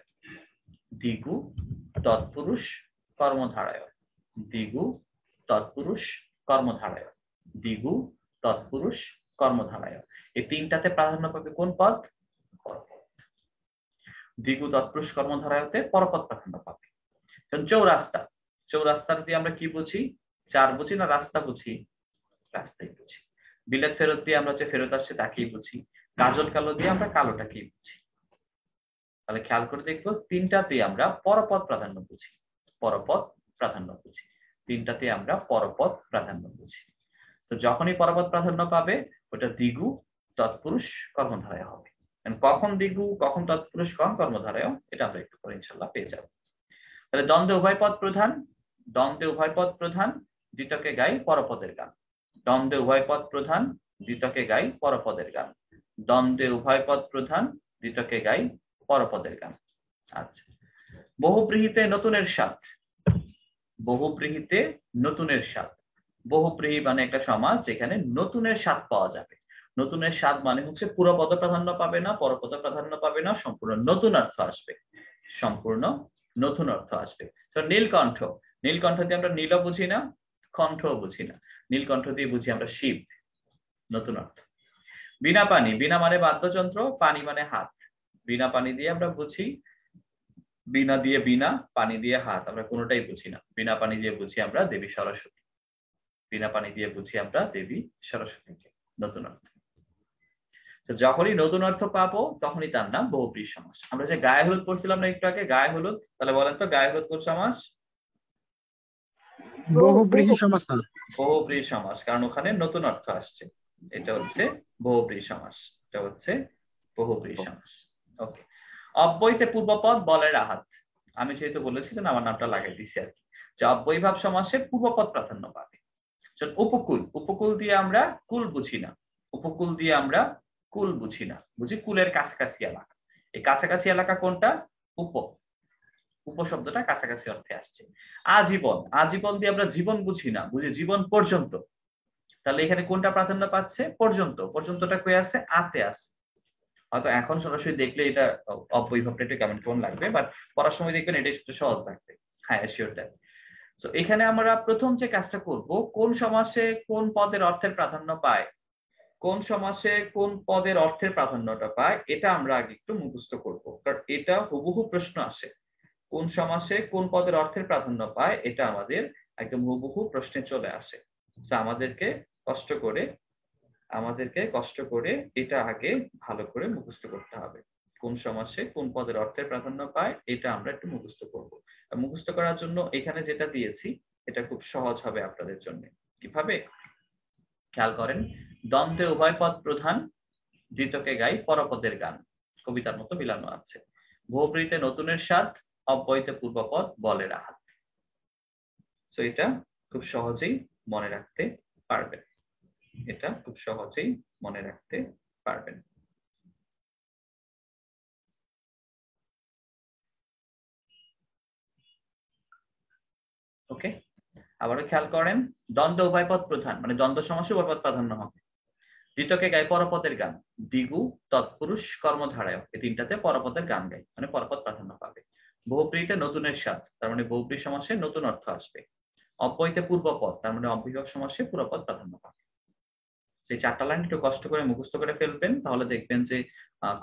দ্বিগু, তৎপুরুষ, কর্মধারায়। দ্বিগু, তৎপুরুষ, কর্মধারায়। দ্বিগু, তৎপুরুষ, কর্মধারায়। এই তিনটাতে প্রাধান্য পাবে কোন পদ? পরপদ। দ্বিগু, তৎপুরুষ, কর্মধারায়তে পরপদ প্রাধান্য পাবে। চৌরাস্তা, চৌরাস্তা দিয়ে আমরা কি বুঝি? চার বুঝি না রাস্তা বুঝি? রাস্তাই বুঝি। বিলেত ফেরত দিয়ে আমরা যে ফেরত আসছে তাকেই বুঝি। কাজল কালো দিয়ে আমরা কালোটাকেই বুঝি। তাহলে খেয়াল করে দেখবো তিনটাতে আমরা পরপদ প্রাধান্য বুঝি, পরপদ প্রাধান্য বুঝি। তিনটাতে আমরা পরপদ প্রাধান্য বুঝি। তো যখনই পরপদ প্রাধান্য পাবে ওটা দ্বিগু, তৎপুরুষ, কর্মধারায় হবে। কখন দ্বিগু কখন তৎপুরুষ কখন কর্মধারায় এটা আমরা একটু পরে ইনশাল্লাহ পেয়ে যাব। তাহলে দ্বন্দ্বে উভয় পদ প্রধান, দ্বন্দ্বে উভয় পদ প্রধান, দ্বিতকে গাই পরপদের গান। দ্বন্দ্বে উভয় পদ প্রধান, দ্বিতকে গাই পরপদের গান। দ্বন্দ্বে উভয় পদ প্রধান, দ্বিতকে গাই পরপদের গান। আচ্ছা, বহুব্রীহিতে নতুনের স্বাদ, বহুব্রীহিতে নতুনের স্বাদ। বহুব্রীহি মানে একটা সমাজ যেখানে নতুনের স্বাদ পাওয়া যাবে। নতুনের স্বাদ মানে হচ্ছে পুরো পদ প্রাধান্য পাবে না, পরপদ প্রাধান্য পাবে না, সম্পূর্ণ নতুন অর্থ আসবে, সম্পূর্ণ নতুন অর্থ আসবে। তো নীলকণ্ঠ, নীলকণ্ঠ দিয়ে আমরা নীলও বুঝি না, কণ্ঠও বুঝি না, নীলকণ্ঠ দিয়ে বুঝি আমরা শিব, নতুন অর্থ। বিনা পানি, বিনা মানে বাদ্যযন্ত্র, পানি মানে হাত। বিনা পানি দিয়ে আমরা বুঝি, বিনা দিয়ে বিনা, পানি দিয়ে হাত, আমরা কোনোটাই বুঝি না। বিনা পানি দিয়ে বুঝি আমরা দেবী সরস্বতী, বিনা পানি দিয়ে বুঝি আমরা দেবী সরস্বতীকে, নতুন অর্থ। তো যখনই নতুন অর্থ পাবো তখনই তার নাম বহুব্রীহি সমাস। আমরা যে গায়ে হলুদ পড়ছিলাম না একটু আগে, গায়ে হলুদ, তাহলে বলেন তো গায়ে হলুদ কোন সমাস? বহুব্রীহি সমাস স্যার। বহুব্রীহি সমাস, কারণ ওখানে নতুন অর্থ আসছে। এটা হচ্ছে বহুব্রীহি সমাস, এটা হচ্ছে বহুব্রীহি সমাস। ওকে। অব্যয়ীতে পূর্বপদ বলের আহাত। আমি যেহেতু বলেছিলাম আমার নামটা লাগাই দিছি আর কি, যে অব্যয়ীভাব সমাসে পূর্বপদ প্রাধান্য পাবে। উপকূল, উপকূল দিয়ে আমরা কুল বুঝি না, উপকূল দিয়ে আমরা কুল বুঝি না, বুঝি কুলের কাছাকাছি এলাকা। এই কাছাকাছি এলাকা কোনটা? উপ, উপশব্দটা কাছাকাছি অর্থে আসছে। আজীবন, আজীবন দিয়ে আমরা জীবন বুঝি না, বুঝি জীবন পর্যন্ত। তাহলে এখানে কোনটা প্রাধান্য পাচ্ছে? পর্যন্ত, পর্যন্তটা কই আছে? আতে আছে। হয়তো এখন সরাসরি দেখলে এটা অব্যয়ভাবটা একটু কেমন কেমন লাগবে, বাট পড়ার সময় দেখবেন এটা একটু সহজ লাগবে। হ্যাঁ, শিওর দ্যাট। তো এখানে আমরা প্রথম যে কাজটা করব, কোন সমাসে কোন পদের অর্থের প্রাধান্য পায়, কোন সমাসে কোন পদের অর্থের প্রাধান্যটা পায়, এটা আমরা আগে একটু মুখস্থ করব, কারণ এটা হুবহু প্রশ্ন আসে। কোন সমাসে কোন পদের অর্থের প্রাধান্য পায়, এটা আমাদের একদম হুবহু প্রশ্নে চলে আসে। তো আমাদেরকে কষ্ট করে এটা আগে ভালো করে মুখস্থ করতে হবে। কোন সমাসে কোন পদের অর্থের প্রাধান্য পায়, এটা আমরা একটু মুখস্থ করব। আর মুখস্থ করার জন্য এখানে যেটা দিয়েছি এটা খুব সহজ হবে আপনাদের জন্য। কিভাবে? খেয়াল করেন, দ্বন্দ্বে উভয় পদ প্রধান, দ্বিতকে গাই পরপদের গান, কবিতার মতো মিলানো আছে। বহুব্রীতে নতুনের স্বাদ, অব্যয়তে পূর্বপদ বলে রাহাত। তো এটা খুব সহজেই মনে রাখতে পারবেন, এটা খুব সহজেই মনে রাখতে পারবেন। ওকে, আবারও খেয়াল করেন, দ্বন্দ্ব উভয়পদ প্রধান মানে দ্বন্দ্ব সমাসে উভয়পদ প্রাধান্য হবে। দ্বিতকে গায় পরপদের গান, দ্বিগু তৎপুরুষ কর্মধারায়, এই তিনটাতে পরপদের গান গায় মানে পরপদ প্রাধান্য পাবে। বহুব্রীতে নতুনের স্বাদ, তার মানে বহুব্রী সমাসে নতুন অর্থ আসবে। অব্যয়তে পূর্বপদ, তার মানে অব্যয়ভাব সমাসে পূর্বপদ প্রাধান্য পাবে। সেই চারটা লাইন একটু কষ্ট করে মুখস্থ করে ফেলবেন, তাহলে দেখবেন যে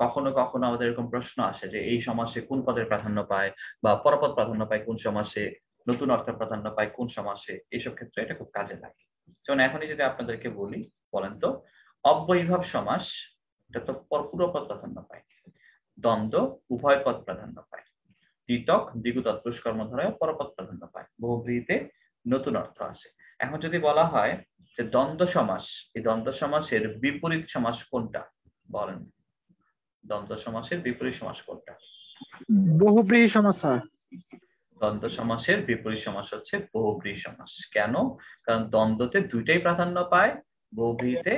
কখনো কখনো আমাদের এরকম প্রশ্ন আসে যে এই সমাসে কোন পদের প্রাধান্য পায় বা পরপদ প্রাধান্য পায় কোন সমাসে, নতুন অর্থের প্রাধান্য পায় কোন সমাসে, এইসব ক্ষেত্রে এটা খুব কাজে লাগে। যেমন এখনই যদি আপনাদেরকে বলি, বলেন তো, অব্যয়ীভাব সমাস এটা তো পূর্বপদ প্রাধান্য পায়, দ্বন্দ্ব উভয় পদ প্রাধান্য পায়, দ্বিতক দ্বিগু তৎপুরুষ কর্মধারায় পরপদ প্রাধান্য পায়, বহুব্রীতে নতুন অর্থ আসে। এখন যদি বলা হয় যে দ্বন্দ্ব সমাস, এই দ্বন্দ্ব সমাসের বিপরীত সমাস কোনটা বলেন? দ্বন্দ্ব সমাসের বিপরীত সমাস কোনটা? বহুব্রীহি সমাস স্যার। দ্বন্দ্ব সমাসের বিপরীত সমাস হচ্ছে বহুব্রীহি সমাস। কেন? কারণ দ্বন্দ্বতে দুইটাই প্রাধান্য পায়, বহুব্রীহিতে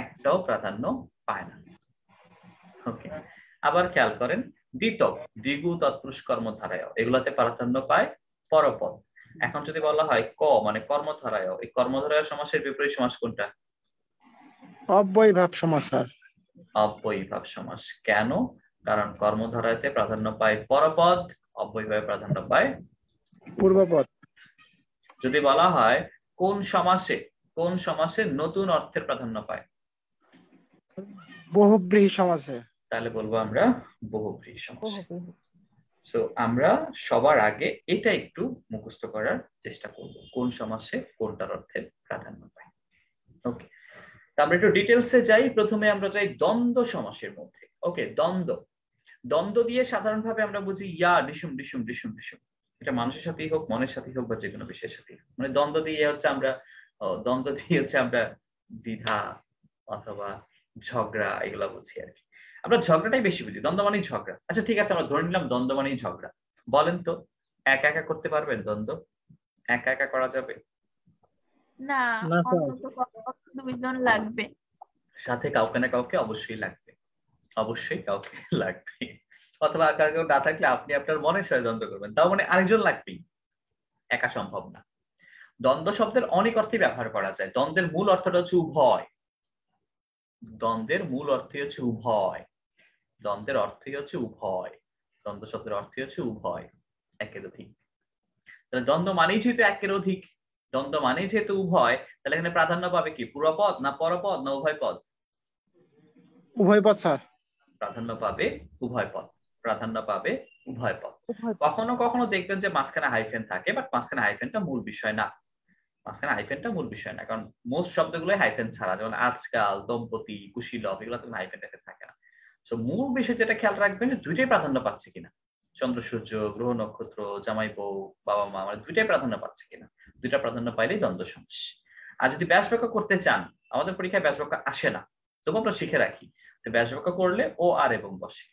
একটাও প্রাধান্য পায় না। ওকে, আবার খেয়াল করেন, দ্বিতক দ্বিগু তৎপুরুষ কর্মধারায়, এগুলাতে প্রাধান্য পায় পরপদ। এখন যদি বলা হয় ক মানে কর্মধারায়, এই কর্মধারায় সমাসের বিপরীত সমাস কোনটা? অব্যয়ীভাব সমাস স্যার। অব্যয়ীভাব সমাস। কেন? কারণ কর্মধারাতে প্রাধান্য পায় পরপদ, অব্যয়ীভাবে প্রাধান্য পায় পূর্বপদ। যদি বলা হয় কোন সমাসে নতুন অর্থের প্রাধান্য পায়, বহুব্রীহি সমাসে। তাহলে বলবো আমরা বহুব্রীহি সমাস। সো আমরা সবার আগে এটা একটু মুখস্থ করার চেষ্টা করব, কোন সমাসে কোনটার অর্থের প্রাধান্য পায়। ওকে, আমরা একটু ডিটেলসে যাই। প্রথমে আমরা যাই দ্বন্দ্ব সমাসের মধ্যে। ওকে, দ্বন্দ্ব দিয়ে সাধারণভাবে আমরা বুঝি ইয়া ডিসুম ডিসুম ডিসুম ডিসুম, এটা মানুষের সাথেই হোক মনের সাথেই হোক বা যে কোনো বিষয়ের সাথেই হোক, মানে দ্বন্দ্ব দিয়ে হচ্ছে আমরা দ্বিধা অথবা ঝগড়া এগুলা বুঝি আর কি। আমরা ঝগড়াটাই বেশি বুঝি, দ্বন্দ্ব মানেই ঝগড়া। আচ্ছা ঠিক আছে, আমরা ধরে নিলাম দ্বন্দ্ব মানেই ঝগড়া। বলেন তো, একা একা করতে পারবেন দ্বন্দ্ব? একা একা করা যাবে? না, না স্যার। অন্তত পক্ষে দুইজন লাগবে। সাথে কাউকে না কাউকে অবশ্যই লাগবে, অবশ্যই কাউকে লাগবে। অথবা কেউ না থাকলে আপনি আপনার মনের সাথে দ্বন্দ্ব করবেন, তাও মানে আরেকজন লাগবেই, একা সম্ভব না। দ্বন্দ্ব শব্দের অনেক অর্থে ব্যবহার করা যায়। দ্বন্দ্বের মূল অর্থটা হচ্ছে উভয়, দ্বন্দ্বের মূল অর্থই হচ্ছে উভয়, দ্বন্দ্বের অর্থই হচ্ছে উভয়, দ্বন্দ্ব শব্দের অর্থই হচ্ছে উভয়, একের অধিক। তাহলে দ্বন্দ্ব মানেই যেহেতু একের অধিক, দ্বন্দ্ব মানেই যেহেতু উভয়, তাহলে এখানে প্রাধান্য পাবে কি, পূর্বপদ না পরপদ না উভয় পদ? উভয় পদ স্যার। প্রাধান্য পাবে উভয় পদ, প্রাধান্য পাবে উভয় পদ। কখনো কখনো দেখবেন যে মাঝখানে হাইফেন থাকে, বাট মাঝখানে হাইফেনটা মূল বিষয় না, মাঝখানে হাইফেনটা মূল বিষয় না, কারণ মোস্ট শব্দগুলোই হাইফেন ছাড়া, যেমন আজকাল, দম্পতি, কুশীলব, এগুলো তো হাইফেন থাকে না। তো মূল বিষয় যেটা খেয়াল রাখবেন যে দুইটাই প্রাধান্য পাচ্ছে কিনা, চন্দ্র সূর্য, গ্রহ নক্ষত্র, জামাই বউ, বাবা মা, মানে দুইটাই প্রাধান্য পাচ্ছে কিনা, দুইটা প্রাধান্য পাইলেই দ্বন্দ্ব সমাস। আর যদি ব্যাস বাক্য করতে চান, আমাদের পরীক্ষায় ব্যাস বাক্য আসে না, তবু আমরা শিখে রাখি, তো ব্যাস বাক্য করলে ও আর এবং বসে,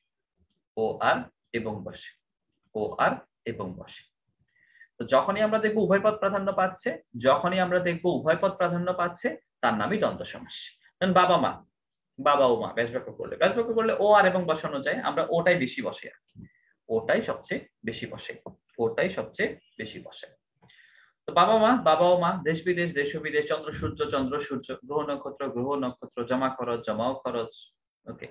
ও আর এবং বসে, ও আর এবং বসে। তো যখনই আমরা দেখবো উভয় পদ প্রাধান্য পাচ্ছে, যখনই আমরা দেখবো উভয় পদ প্রাধান্য পাচ্ছে, তার নামই দ্বন্দ্ব সমাস। বাবা মা, বাবা ও মা, ব্যাস বাক্য করলে ও আর এবং বসানো যায়, আমরা ওটাই বেশি বসে আর কি, ওটাই সবচেয়ে বেশি বসে, ওটাই সবচেয়ে বেশি বসে। তো বাবা ও মা, দেশ বিদেশ দেশ ও বিদেশ, চন্দ্র সূর্য, গ্রহ নক্ষত্র, জমা খরচ, জমাও খরচ। ওকে,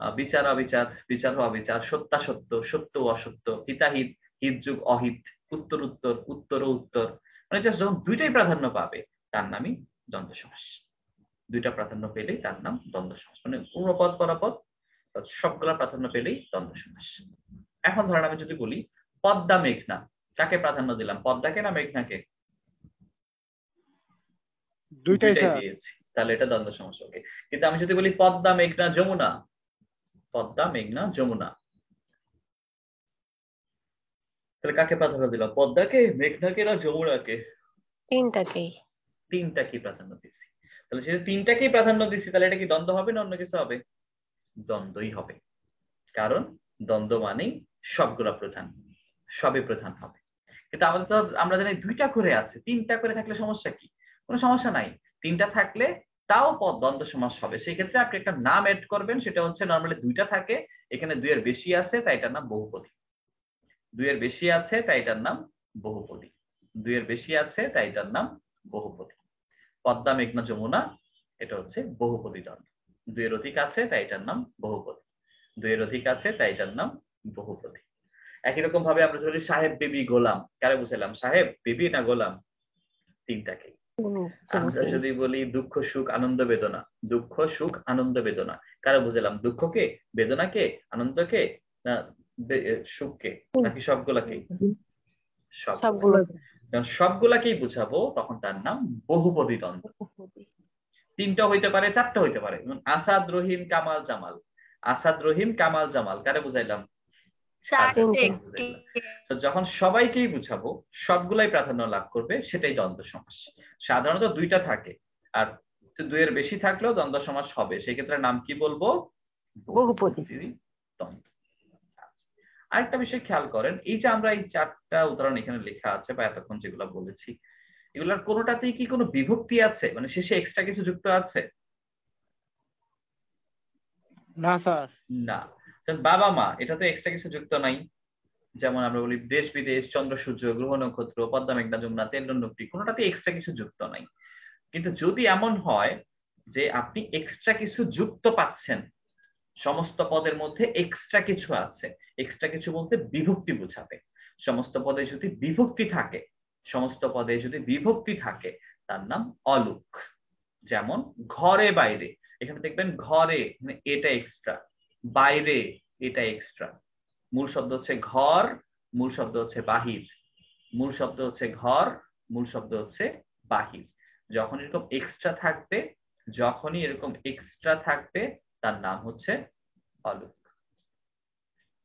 বিচার অবিচার, বিচার ও অবিচার, সত্যাসত্য, সত্য ও অসত্য, হিতাহিত, হিত যুগ অহিত, উত্তর উত্তর, উত্তর ও উত্তর, মানে জাস্ট যখন দুইটাই প্রাধান্য পাবে তার নামই দ্বন্দ্ব সমাস। দুইটা প্রাধান্য পেলেই তার নাম দ্বন্দ্ব সমাস, মানে পূর্বপদ পরপদ সবগুলা প্রাধান্য পেলেই দ্বন্দ্ব সমাস। এখন ধরেন আমি যদি বলি পদ্মা মেঘনা, কাকে প্রাধান্য দিলাম, পদ্মাকে না মেঘনাকে? দুইটাই দুইটাই স্যার। দিয়েছি, তাহলে এটা দ্বন্দ্ব সমাস হবে। কিন্তু আমি যদি বলি পদ্মা মেঘনা যমুনা, পদ্মা মেঘনা যমুনা, তাহলে কাকে প্রাধান্য দিলাম, পদ্মাকে, মেঘনাকে না যমুনাকে? তিনটাকেই। তিনটাকে প্রাধান্য দিচ্ছি। তাহলে যেহেতু তিনটাকেই প্রাধান্য দিচ্ছি তাহলে এটা কি দ্বন্দ্ব হবে না অন্য কিছু হবে? দ্বন্দ্বই হবে, কারণ দ্বন্দ্ব মানেই সবগুলা প্রধান, সবই প্রধান হবে। কিন্তু আমাদের তো, আমরা জানি দুইটা করে আছে, তিনটা করে থাকলে সমস্যা কি? কোনো সমস্যা নাই, তিনটা থাকলে তাও পদ দ্বন্দ্ব সমাস হবে। সেই ক্ষেত্রে আপনি একটা নাম এড করবেন, সেটা হচ্ছে নর্মালি দুইটা থাকে, এখানে দুইয়ের বেশি আছে তাই এটার নাম বহুপদী। দুইয়ের বেশি আছে তাই এটার নাম বহুপদী। দুইয়ের বেশি আছে তাই এটার নাম বহুপদী। পদ্মা মেঘনা যমুনা, এটা হচ্ছে বহুপদী দ্বন্দ্ব। দুইয়ের অধিক আছে তাই এটার নাম বহুপদী। দুইয়ের অধিক আছে তাই এটার নাম বহুপদী। একই রকম ভাবে আমরা ধরি সাহেব বিবি গোলাম, কারে বুঝালাম, সাহেব বিবি না গোলাম? তিনটাকে। আমরা যদি বলি দুঃখ সুখ আনন্দ বেদনা, দুঃখ সুখ আনন্দ বেদনা, কারে বুঝালাম, দুঃখকে, বেদনাকে, আনন্দকে, না সুখকে, নাকি সবগুলাকে? সবগুলো। যখন সবগুলাকেই বুঝাবো তখন তার নাম বহুপদী দ্বন্দ্ব। তিনটা হইতে পারে, চারটা হইতে পারে, যেমন আসাদ রহিম কামাল জামাল, আসাদ রহিম কামাল জামাল, কারে বুঝাইলাম, চারটে। তো যখন সবাইকেই বুঝাবো, সবগুলাই প্রাধান্য লাভ করবে, সেটাই দ্বন্দ্ব সমাস। সাধারণত দুইটা থাকে, আর দুইয়ের বেশি থাকলেও দ্বন্দ্ব সমাস হবে, সেক্ষেত্রে নাম কি বলবো, বহুপদী দ্বন্দ্ব। আরেকটা বিষয় খেয়াল করেন, এই যে আমরা এই চারটা উদাহরণ এখানে লেখা আছে বা এতক্ষণ যেগুলো বলেছি, এগুলোর কোনোটাতেই কি কোনো বিভক্তি আছে, মানে শেষে এক্সট্রা কিছু যুক্ত আছে? না স্যার। না। বাবা মা, এটাতে এক্সট্রা কিছু যুক্ত নাই। যেমন আমরা বলি দেশ বিদেশ, চন্দ্র সূর্য, গ্রহ নক্ষত্র, পদ্মা মেঘনা যমুনা, তেল নদী, কোনোটাতে এক্সট্রা কিছু যুক্ত নাই। কিন্তু যদি এমন হয় যে আপনি এক্সট্রা কিছু যুক্ত পাচ্ছেন, সমস্ত পদের মধ্যে এক্সট্রা কিছু আছে, এক্সট্রা কিছু বলতে বিভক্তি বোঝাবে। সমস্ত পদে যদি বিভক্তি থাকে, সমস্ত পদে যদি বিভক্তি থাকে তার নাম অলুক। যেমন ঘরে বাইরে, এখানে দেখবেন ঘরে এটা এক্সট্রা, বাইরে এটা এক্সট্রা। মূল শব্দ হচ্ছে ঘর, মূল শব্দ হচ্ছে বাহির, মূল শব্দ হচ্ছে ঘর, মূল শব্দ হচ্ছে বাহির। যখন এরকম এক্সট্রা থাকবে, যখনই এরকম এক্সট্রা থাকবে তার নাম হচ্ছে অলুক।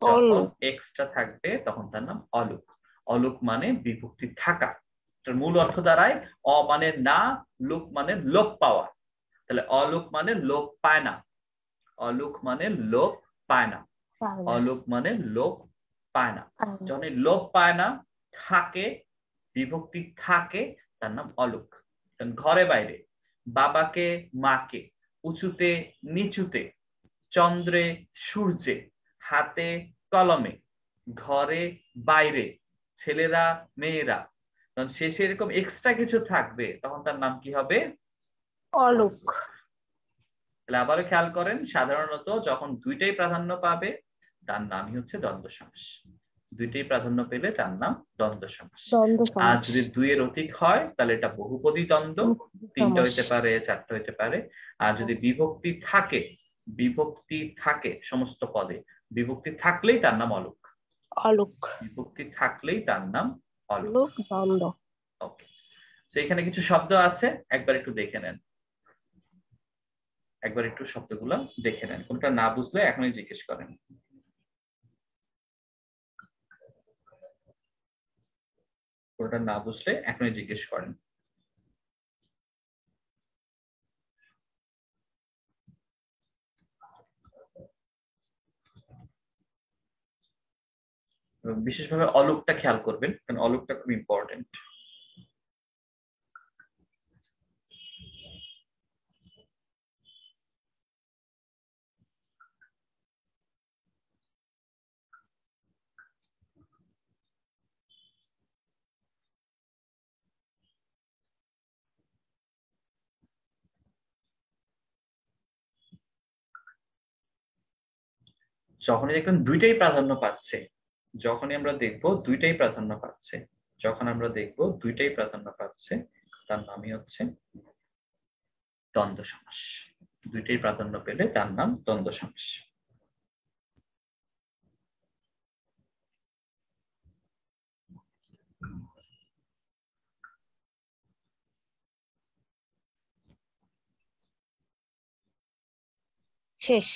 যখন এক্সট্রা থাকবে তখন তার নাম অলুক। অলুক মানে বিভক্তি থাকা। এটার মূল অর্থ দাঁড়ায় অ মানে না, লুক মানে লোপ পাওয়া। তাহলে অলুক মানে লোপ পায় না, অলুক মানে লোপ পায় না, অলুক মানে লোপ পায় না। যখন লোপ পায় না, থাকে, বিভক্তি থাকে, তার নাম অলুক। ঘরে বাইরে, বাবাকে মাকে, উঁচুতে নিচুতে, চন্দ্রে সূর্যে, হাতে কলমে, ঘরে বাইরে, ছেলেরা মেয়েরা, তখন শেষে এরকম এক্সট্রা কিছু থাকবে তখন তার নাম কি হবে, অলুক। তাহলে আবারও খেয়াল করেন, সাধারণত যখন দুইটাই প্রাধান্য পাবে তার নামই হচ্ছে দ্বন্দ্ব সমাস। দুইটাই প্রাধান্য পেলে তার নাম দ্বন্দ্ব সমাস। আর যদি দুইয়ের অধিক হয় তাহলে এটা বহুপদী দ্বন্দ্ব, তিনটা হইতে পারে, চারটা হইতে পারে। আর যদি বিভক্তি থাকে, বিভক্তি থাকে সমস্ত পদে, বিভক্তি থাকলেই তার নাম অলুক। অলুক, বিভক্তি থাকলেই তার নাম অলুক। অলুক দ্বন্দ্ব। ওকে, তো এখানে কিছু শব্দ আছে, একবার একটু দেখে নেন, একবার একটু শব্দগুলো দেখে নেন, কোনটা না বুঝলে এখনই জিজ্ঞেস করেন। কোনটা না বুঝলে এখনই জিজ্ঞেস করেন। বিশেষভাবে অলুকটা খেয়াল করবেন, কারণ অলুকটা খুব ইম্পর্টেন্ট। যখনই দেখবেন দুইটাই প্রাধান্য পাচ্ছে, যখনই আমরা দেখব দুইটাই প্রাধান্য পাচ্ছে, যখন আমরা দেখব দুইটাই প্রাধান্য পাচ্ছে, তার নামই হচ্ছে দ্বন্দ্ব সমাস। দুইটাই প্রাধান্য পেলে তার নাম দ্বন্দ্ব সমাস। শেষ।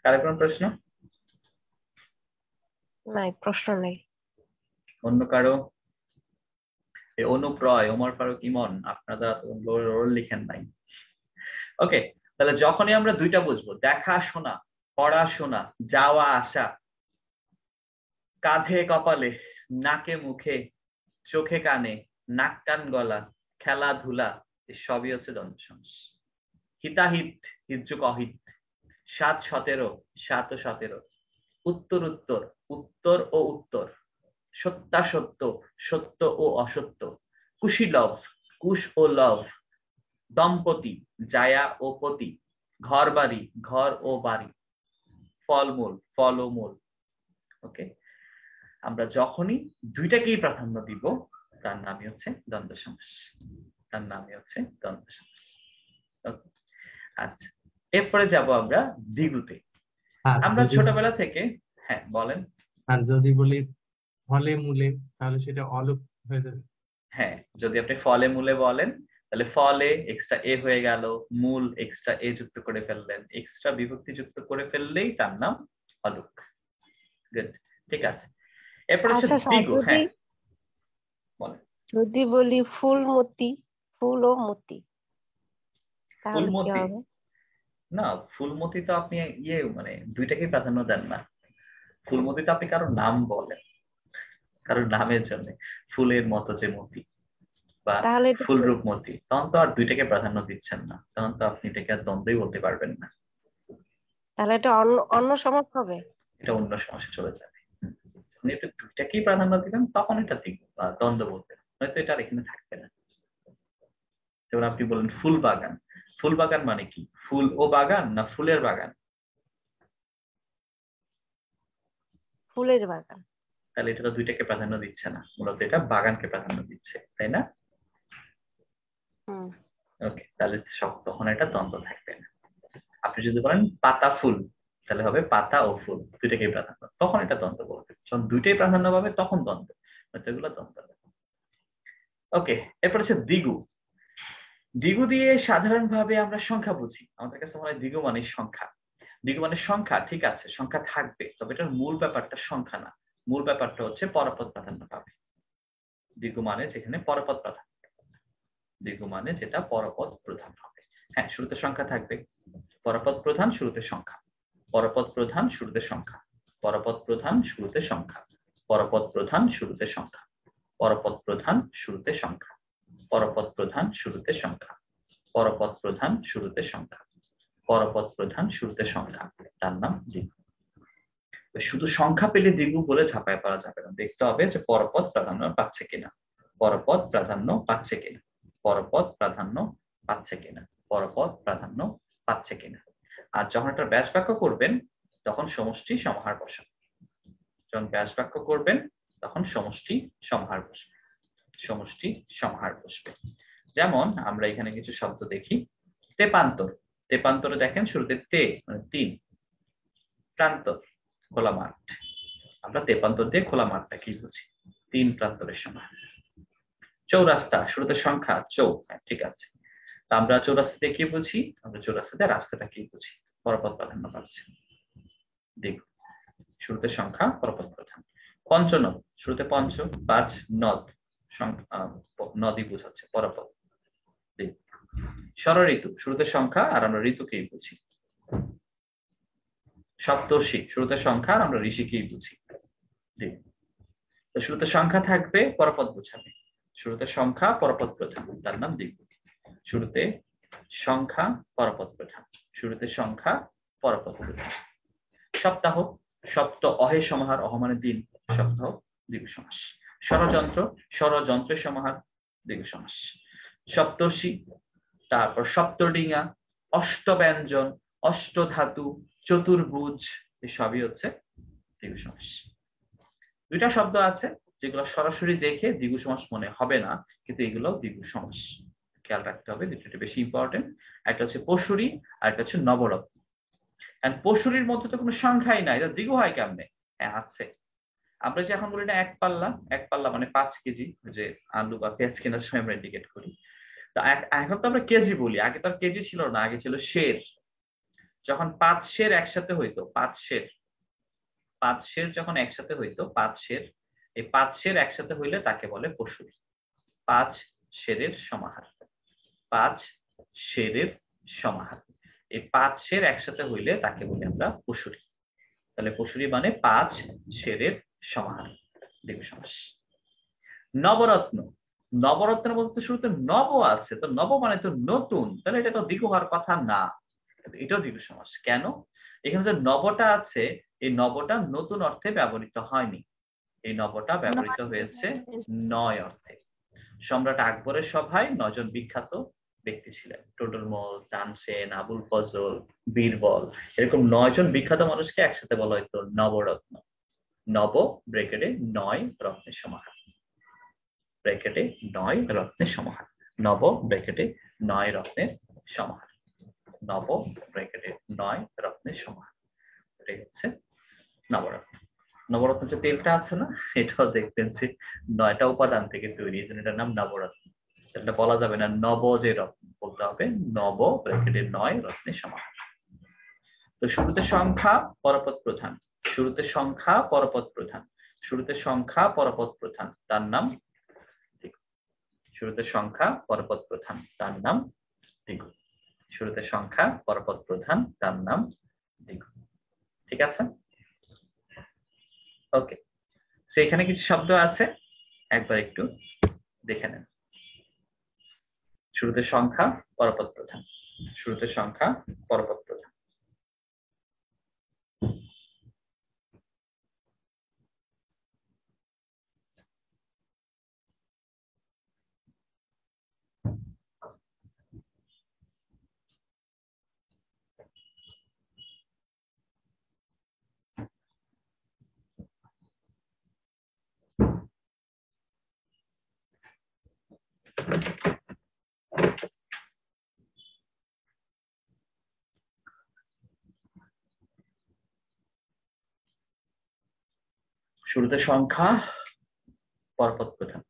কারো কোনো প্রশ্ন? নাই, প্রশ্ন নেই। অন্য কারো? অনুপ্রয়, ওমর ফারুক, ইমন, আপনারা রোল লিখেন নাই। ওকে, তাহলে যখনই আমরা দুইটা বুঝবো, দেখাশোনা, পড়াশোনা, যাওয়া আসা, কাঁধে কপালে, নাকে মুখে, চোখে কানে, নাক কান গলা, খেলাধুলা, সবই হচ্ছে দ্বন্দ্ব সমাস। হিতাহিত, হিতযুক অহিত, ৭ ১৭, ৭ ও ১৭, উত্তর উত্তর, উত্তর ও উত্তর, সত্যাসত্য, সত্য ও অসত্য, কুশীলভ, কুশ ও লভ, দম্পতি, জায়া ও পতি, ঘর বাড়ি, ঘর ও বাড়ি, ফলমূল, ফল ও মূল। ওকে, আমরা যখনই দুইটাকেই প্রাধান্য দিব তার নামই হচ্ছে দ্বন্দ্ব সমাস, তার নামই হচ্ছে দ্বন্দ্ব সমাস। আচ্ছা, এরপরে যাব আমরা দ্বিগুতে। আমরা ছোটবেলা থেকে, হ্যাঁ বলেন। আর যদি বলি ফলে মূলে, তাহলে সেটা অলুক হয়ে যাবে। হ্যাঁ, যদি আপনি ফলে মূলে বলেন তাহলে ফলে এক্সট্রা এ হয়ে গেল, মূল এক্সট্রা এ যুক্ত করে ফেললেন, এক্সট্রা বিভক্তি যুক্ত করে ফেললেই তার নাম অলুক। গুড, ঠিক আছে। এরপর হচ্ছে আচ্ছা স্যার, দ্বিগু। হ্যাঁ বলেন। যদি বলি ফুলমতি, ফুল ও মতি, তাহলে কি ফুলমতি? হবে? না, ফুলমতি তো আপনি মানে দুইটাকেই প্রাধান্য দেন না। ফুলমতি তো আপনি কারোর নাম বলেন, কারোর নামের জন্য, ফুলের মতো যে মতি বা তাহলে এটা কি? ফুলরূপ মতি, তখন তো আর দুইটাকে প্রাধান্য দিচ্ছেন না, তখন তো আপনি এটাকে আর দ্বন্দ্বই বলতে পারবেন না। তাহলে এটা অন্য অন্য সমাস হবে। এটা অন্য সমস্যা চলে যাবে। আপনি এটা দুইটাকেই প্রাধান্য দিবেন, তখন এটা দ্বন্দ্ব বলবেন, হয়তো এটা আর এখানে থাকবে না। যেমন আপনি বলেন ফুল বাগান, ফুল বাগান মানে কি? ফুল ও বাগান না ফুলের বাগান? ফুলের বাগান। তাহলে এটা তো দুইটাকে প্রাধান্য দিচ্ছে না, মূলত এটা বাগানকে প্রাধান্য দিচ্ছে, তাই না? ওকে, তাহলে তখন এটা দ্বন্দ্ব থাকবে না। আপনি যদি বলেন পাতা ফুল, তাহলে হবে পাতা ও ফুল দুইটাকেই প্রাধান্য, তখন এটা দ্বন্দ্ব বলবে। যখন দুইটাই প্রাধান্য পাবে তখন দ্বন্দ্ব, এগুলো দ্বন্দ্ব। ওকে, এরপর হচ্ছে দ্বিগু। দ্বিগু দিয়ে সাধারণভাবে আমরা সংখ্যা বুঝি, আমাদের কাছে মনে হয় দ্বিগু মানে সংখ্যা। দ্বিগু মানে সংখ্যা, ঠিক আছে, সংখ্যা থাকবে, তবে এটার মূল ব্যাপারটা সংখ্যা না, মূল ব্যাপারটা হচ্ছে পরপদ প্রাধান্য পাবে। দ্বিগু মানে যেখানে পরপদ প্রাধান্য, দ্বিগু মানে যেটা পরপদ প্রধান হবে। হ্যাঁ, শুরুতে সংখ্যা থাকবে, পরপদ প্রধান, শুরুতে সংখ্যা, পরপদ প্রধান, শুরুতে সংখ্যা, পরপদ প্রধান, শুরুতে সংখ্যা, পরপদ প্রধান, শুরুতে সংখ্যা, পরপদ প্রধান, শুরুতে সংখ্যা, পরপদ প্রধান, শুরুতে সংখ্যা, পরপদ প্রধান, শুরুতে সংখ্যা, পরপদ প্রধান, শুরুতে সংখ্যা, তার নাম দ্বিগু। শুধু সংখ্যা পেলে দ্বিগু বলে ঝাঁপায় পড়া যাবে না, দেখতে হবে যে পরপদ প্রাধান্য পাচ্ছে কিনা, পরপদ প্রাধান্য পাচ্ছে কিনা, পরপদ প্রাধান্য পাচ্ছে কিনা, পরপদ প্রাধান্য পাচ্ছে কিনা। আর যখন একটা ব্যাস বাক্য করবেন তখন সমষ্টি সমাহার বসান, যখন ব্যাস বাক্য করবেন তখন সমষ্টি সমাহার বসবে, সমষ্টি সমাহার বসবে। যেমন আমরা এখানে কিছু শব্দ দেখি, তেপান্তর, তেপান্তরে দেখেন শুরুতে তে মানে ৩, প্রান্তর খোলা মাঠ, আমরা তেপান্তর দিয়ে খোলা মাঠটা কি বুঝি? ৩ প্রান্তরের সমান। চৌরাস্তা, শুরুতে সংখ্যা চৌ, ঠিক আছে, আমরা চৌরাস্তা দিয়ে কি বুঝি? আমরা চৌরাস্তা দিয়ে রাস্তাটা কি বুঝি? পরপদ প্রাধান্য পাচ্ছে, দেখো শুরুতে সংখ্যা, পরপদ প্রধান। পঞ্চনদ, শুরুতে পঞ্চ, ৫, নদ, নদী বোঝাচ্ছে, পরপদ। ষড় ঋতু, শুরুতে সংখ্যা আর আমরা ঋতুকেই বুঝি। সপ্তর্ষি, শুরুতে সংখ্যা আর আমরা ঋষিকেই বুঝি। তো শুরুতে সংখ্যা থাকবে, পরপদ বোঝাবে, শুরুতে সংখ্যা, পরপদ প্রধান, তার নাম দ্বিগু। শুরুতে সংখ্যা, পরপদ প্রধান, শুরুতে সংখ্যা, পরপদ প্রধান। সপ্তাহ, সপ্ত অহে সমাহার, অহ মানে দিন, সপ্তাহ দ্বিগু সমাস। ষড়যন্ত্র, ষড়যন্ত্রের সমাহার, দ্বিগু সমাস। সপ্তর্ষি, তারপর সপ্তডিঙা, অষ্টব্যঞ্জন, অষ্টধাতু, চতুর্ভুজ, এসবই হচ্ছে দ্বিগু সমাস। দুইটা শব্দ আছে যেগুলো সরাসরি দেখে দ্বিগু সমাস মনে হবে না, কিন্তু এগুলো দ্বিগু সমাস, খেয়াল রাখতে হবে। দুটো বেশি ইম্পর্টেন্ট। একটা হচ্ছে পশুরী আর একটা হচ্ছে নবরত্ন। এন্ড পশুরীর মধ্যে তো কোনো সংখ্যাই নাই, এটা দ্বিগু হয় কেমনে? হ্যাঁ আছে। আমরা যে এখন বলি না এক পাল্লা মানে 5 কেজি, যে আলু বা পেঁয়াজ কেনার সময় আমরা ইন্ডিকেট করি। তো এখন তো আমরা কেজি বলি, আগে তো আর কেজি ছিল না, আগে ছিল সের। যখন 5 সের একসাথে হইতো, 5 সের যখন একসাথে হইতো, 5 সের, এই 5 সের একসাথে হইলে তাকে বলে পশুরী। 5 সেরের সমাহার, 5 সেরের সমাহার। এই 5 সের একসাথে হইলে তাকে বলি আমরা পশুরী। তাহলে পশুরী মানে 5 সেরের সমাহার, দ্বিগু সমাস। নবরত্ন, নবরত্নের মধ্যে শুরুতে নব আছে, তো নব মানে তো নতুন, তাহলে এটা তো দ্বিগু হওয়ার কথা না, এটাও দ্বিগু সমাস। কেন? এখানে যে নবটা আছে, এই নবটা নতুন অর্থে ব্যবহৃত হয়নি, এই নবটা ব্যবহৃত হয়েছে 9 অর্থে। সম্রাট আকবরের সভায় 9 জন বিখ্যাত ব্যক্তি ছিলেন, টোডরমল, তানসেন, আবুল ফজল, বীরবল, এরকম 9 জন বিখ্যাত মানুষকে একসাথে বলা হতো নবরত্ন। নব ব্রেকেটে 9 রত্নের সমাহার, ব্র্যাকেটে 9 রত্নের সমাহার। নব ব্র্যাকেটে 9 রত্নের সমাহার, নব ব্র্যাকেটে 9 রত্নের সমাহার। এটাই হচ্ছে নবরত্ন। নবরত্ন যে তেলটা আছে না, এটাও দেখবেন যে 9টা উপাদান থেকে তৈরি, এই জন্য এটার নাম নবরত্ন। এটা বলা যাবে না নব যে রত্ন, বলতে হবে নব ব্র্যাকেটে 9 রত্নের সমাহার। তো শুরুতে সংখ্যা পরপদ প্রধান, শুরুতে সংখ্যা পরপদ প্রধান, শুরুতে সংখ্যা পরপদ প্রধান, তার নাম শুরুতে সংখ্যা পরপদ প্রধান, তার নাম দ্বিগু। শুরুতে সংখ্যা পরপদ প্রধান, তার নাম দ্বিগু। ঠিক আছে? ওকে, সেখানে কিছু শব্দ আছে, একবার একটু দেখে নেন। শুরুতে সংখ্যা পরপদ প্রধান, শুরুতে সংখ্যা পরপদ প্রধান। শুরুতে সংখ্যা পরপদ প্রধান।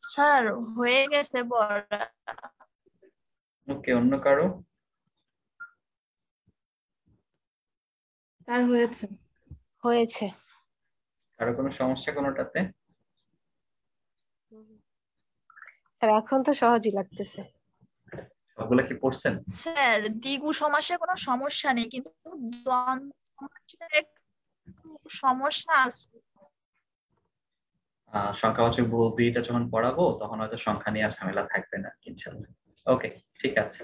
স্যার হয়ে গেছে পড়া। ওকে, অন্য কারো? তার হয়েছে। হয়েছে। কারো কোনো সমস্যা কোনোটাতে? স্যার এখন তো সহজই লাগতেছে। সবগুলা কি পড়ছেন? স্যার দ্বিগু সমাসে কোনো সমস্যা নেই, কিন্তু দ্বন্দ্ব সমাসে একটু সমস্যা আছে। সংখ্যাবাচক বহুব্রীহিটা যখন পড়াবো তখন হয়তো সংখ্যা নিয়ে আর ঝামেলা থাকবে না ইনশাআল্লাহ। ওকে, ঠিক আছে।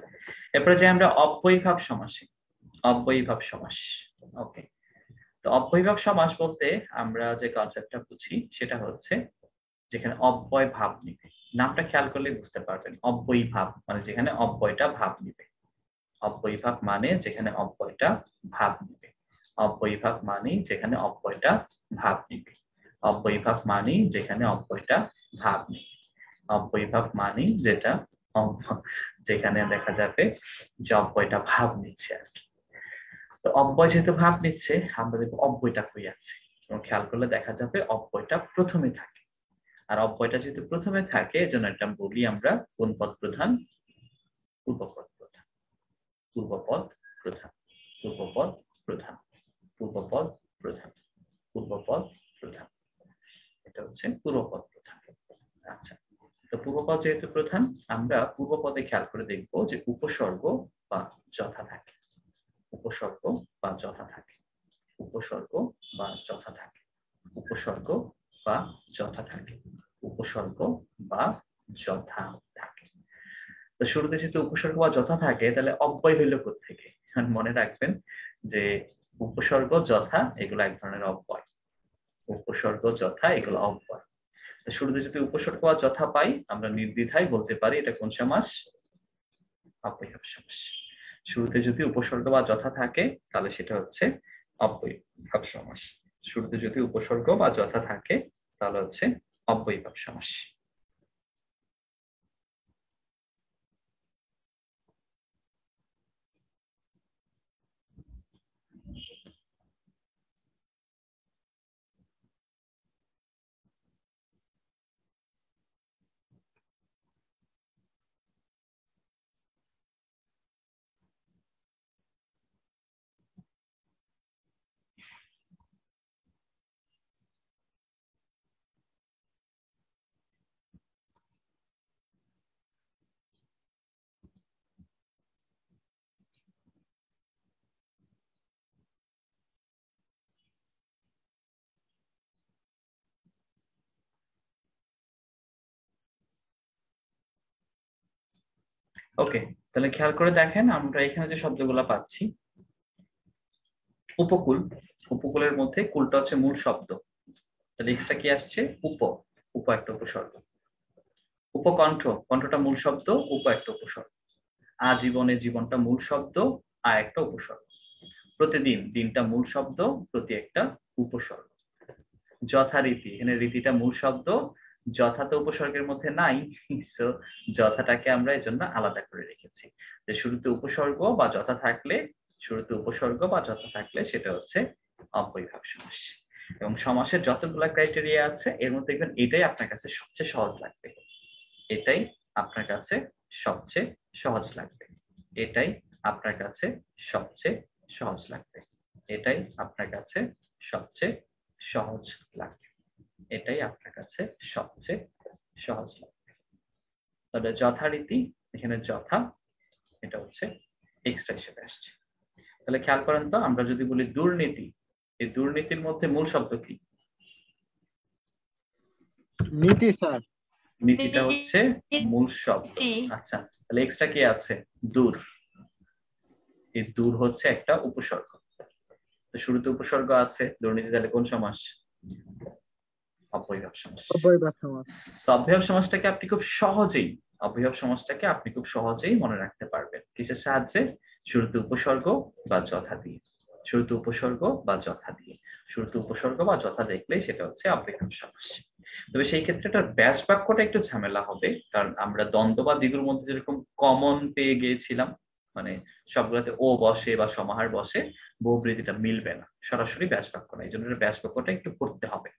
এরপরে যে আমরা অব্যয়ীভাব সমাসে, অব্যয়ীভাব সমাস। ওকে, তো অব্যয়ীভাব সমাস বলতে আমরা যে কনসেপ্টটা বুঝি সেটা হচ্ছে যেখানে অব্যয় ভাব নিবে। নামটা খেয়াল করলে বুঝতে পারবেন, অব্যয়ী ভাব মানে যেখানে অব্যয়টা ভাব নিবে। অব্যয়ী ভাব মানে যেখানে অব্যয়টা ভাব নিবে। অব্যয়ী ভাব মানে যেখানে অব্যয়টা ভাব নিবে। অব্যয়ী ভাব মানে যেখানে অব্যয়টা ভাব নিবে। অব্যয়ী ভাব মানে যেটা যেখানে দেখা যাবে যে অব্যয়টা ভাব নিচ্ছে আর কি। তো অব্যয় যেহেতু ভাব নিচ্ছে, আমরা দেখবো অব্যয়টা কই আছে, এবং খেয়াল করলে দেখা যাবে অব্যয়টা প্রথমে থাকে। আর অব্যয়টা যেহেতু প্রথমে থাকে, এজন্য এটা বলি আমরা কোন পদ প্রধান? পূর্বপদ প্রধান। পূর্বপদ প্রধান। পূর্বপদ প্রধান। পূর্বপদ প্রধান। পূর্বপদ প্রধান। এটা হচ্ছে পূর্বপদ প্রধান। আচ্ছা, তো পূর্বপদ যেহেতু প্রধান, আমরা পূর্বপদে খেয়াল করে দেখবো যে উপসর্গ বা যথা থাকে। উপসর্গ বা যথা থাকে। উপসর্গ বা যথা থাকে। উপসর্গ বা যথা থাকে। উপসর্গ বা যথা থাকে। তো শুরুতে যেহেতু উপসর্গ বা যথা থাকে, তাহলে অব্যয় হইল কোত্থেকে? মনে রাখবেন যে উপসর্গ যথা এগুলো এক ধরনের অব্যয়। উপসর্গ যথা এগুলো অব্যয়। তো শুরুতে যদি উপসর্গ বা যথা পাই, আমরা নির্দ্বিধায় বলতে পারি এটা কোন সমাস? অব্যয়ভাব সমাস। শুরুতে যদি উপসর্গ বা যথা থাকে, তাহলে সেটা হচ্ছে অব্যয়ভাব সমাস। শুরুতে যদি উপসর্গ বা যথা থাকে, তাহলে হচ্ছে অব্যয়ভাব সমাস। ওকে, তাহলে খেয়াল করে দেখেন আমরা এখানে যে শব্দগুলো পাচ্ছি, উপকূল। উপকূলের মধ্যে কুলটা হচ্ছে মূল শব্দ, তাহলে এক্সট্রা কি আসছে? উপ। উপ একটা উপসর্গ। উপকণ্ঠ, কণ্ঠটা মূল শব্দ, উপ একটা উপসর্গ। আজীবনে, জীবনটা মূল শব্দ, আ একটা উপসর্গ। প্রতিদিন, দিনটা মূল শব্দ, প্রতি একটা উপসর্গ। যথারীতি, এখানে রীতিটা মূল শব্দ, যথা তো উপসর্গের মধ্যে নাই, সো যথাটাকে আমরা এই জন্য আলাদা করে রেখেছি। যে শুরুতে উপসর্গ বা যথা থাকলে, শুরুতে উপসর্গ বা যথা থাকলে সেটা হচ্ছে অব্যয়ভাব সমাস। এবং সমাসের যতগুলো ক্রাইটেরিয়া আছে এর মধ্যে দেখবেন এটাই আপনার কাছে সবচেয়ে সহজ লাগবে। এটাই আপনার কাছে সবচেয়ে সহজ লাগবে। এটাই আপনার কাছে সবচেয়ে সহজ লাগবে। এটাই আপনার কাছে সবচেয়ে সহজ লাগবে। এটাই আপনার কাছে সবচেয়ে সহজ লাগবে। তাহলে যথারীতি, এখানে যথা এটা হচ্ছে এক্সট্রা হিসেবে আসছে। তাহলে খেয়াল করেন তো, আমরা যদি বলি দুর্নীতি, এই দুর্নীতির মধ্যে মূল শব্দ কি? নীতি স্যার। নীতিটা হচ্ছে মূল শব্দ। আচ্ছা, তাহলে এক্সট্রা কি আছে? দূর। এই দূর হচ্ছে একটা উপসর্গ। তো শুরুতে উপসর্গ আছে, দুর্নীতি, তাহলে কোন সমাস? অব্যয়ভাব সমাস। অব্যয়ভাব সমাস। অব্যয়ভাব সমাসটাকে আপনি খুব সহজেই, অব্যয়ভাব সমাসটাকে আপনি খুব সহজেই মনে রাখতে পারবেন কিসের সাহায্যে? শুরুতে উপসর্গ বা যথা দিয়ে। শুরুতে উপসর্গ বা যথা দিয়ে। শুরুতে উপসর্গ বা যথা দেখলেই সেটা হচ্ছে অব্যয়ভাব সমাস। তবে সেই ক্ষেত্রে এটার ব্যাস বাক্যটা একটু ঝামেলা হবে, কারণ আমরা দ্বন্দ্ব বা দ্বিগুর মধ্যে যেরকম কমন পেয়ে গিয়েছিলাম, মানে সবগুলোতে ও বসে বা সমাহার বসে, বহুব্রীতিটা মিলবে না, সরাসরি ব্যাস বাক্য না। এই জন্য ব্যাস বাক্যটা একটু পড়তে হবে।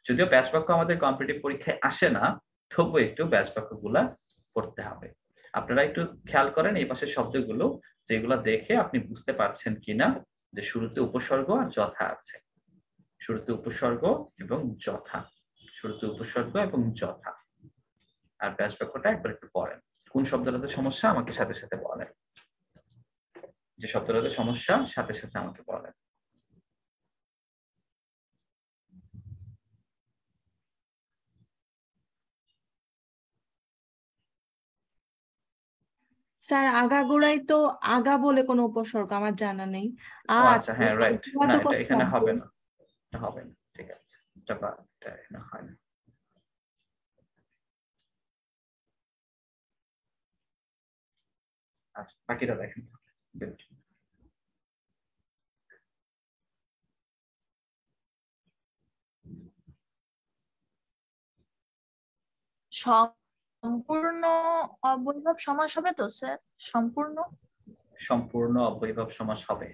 যদিও ব্যাস বাক্য আমাদের কম্পিটিটিভ পরীক্ষায় আসে না, তবুও একটু ব্যাস বাক্যগুলা পড়তে হবে। আপনারা একটু খেয়াল করেন এই পাশের শব্দগুলো, যেগুলো দেখে আপনি বুঝতে পারছেন কিনা যে শুরুতে উপসর্গ আর যথা আছে। শুরুতে উপসর্গ এবং যথা। শুরুতে উপসর্গ এবং যথা। আর ব্যাস বাক্যটা একবার একটু পড়েন। কোন শব্দটাতে সমস্যা আমাকে সাথে সাথে বলেন। যে শব্দটাতে সমস্যা সাথে সাথে আমাকে বলেন। স্যার আগাগোড়াই তো আগা বলে কোনো উপসর্গ আমার জানা নেই। ও আর আচ্ছা, হ্যাঁ, রাইট। আগা না, তো এটা কোনো এখানে শব্দ। হবে না। এটা হবে না, ঠিক আছে। এটা এখানে হয় না। আচ্ছা, বাকিটা দেখেন। সম্পূর্ণ অবয়ব সমাস হবে তো স্যার? সম্পূর্ণ সম্পূর্ণ অবয়ব সমাস হবে।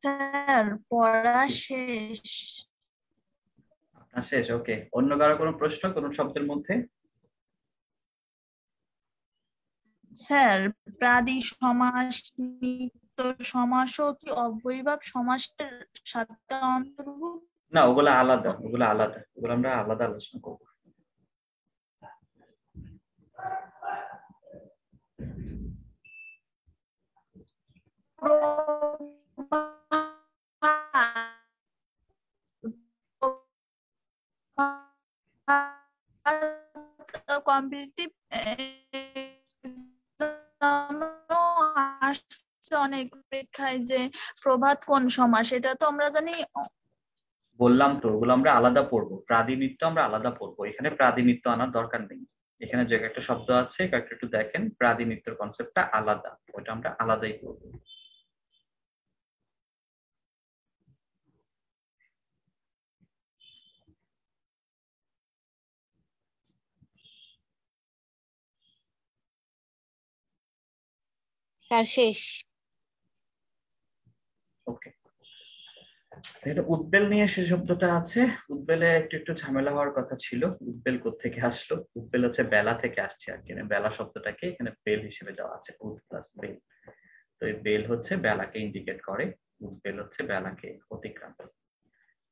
স্যার পড়া শেষ। আপনার শেষ? ওকে, অন্য কারো কোনো প্রশ্ন কোন শব্দের মধ্যে? স্যার প্রাদি সমাস নিত্য সমাসও কি অব্যয়ভাব সমাসের সাথে অন্তর্ভুক্ত? না, ওগুলো আলাদা, ওগুলো আলাদা, ওগুলো আমরা আলাদা আলোচনা করবো। কম্পিটিটিভ আসছে অনেক পরীক্ষায় যে প্রভাত কোন সমাস, এটা তো আমরা জানি। বললাম তো ওগুলো আমরা আলাদা পড়বো, প্রাদিনিত্য আমরা আলাদা পড়বো, এখানে প্রাদিনিত্য আনার দরকার নেই। এখানে যে একটা শব্দ আছে কয়েকটা একটু দেখেন, প্রাদিনিত্যর কনসেপ্টটা আলাদা, ওইটা আমরা আলাদাই করবো। স্যার শেষ। ওকে, এটা উদ্বেল নিয়ে সে শব্দটা আছে। উদ্বেলে একটু একটু ঝামেলা হওয়ার কথা ছিল। উদ্বেল কোত্থেকে আসলো? উদ্বেল হচ্ছে বেলা থেকে আসছে আর কি। বেলা শব্দটাকে এখানে বেল হিসেবে দেওয়া আছে, উদ প্লাস বেল। তো এই বেল হচ্ছে বেলাকে ইন্ডিকেট করে, উদ্বেল হচ্ছে বেলাকে অতিক্রান্ত।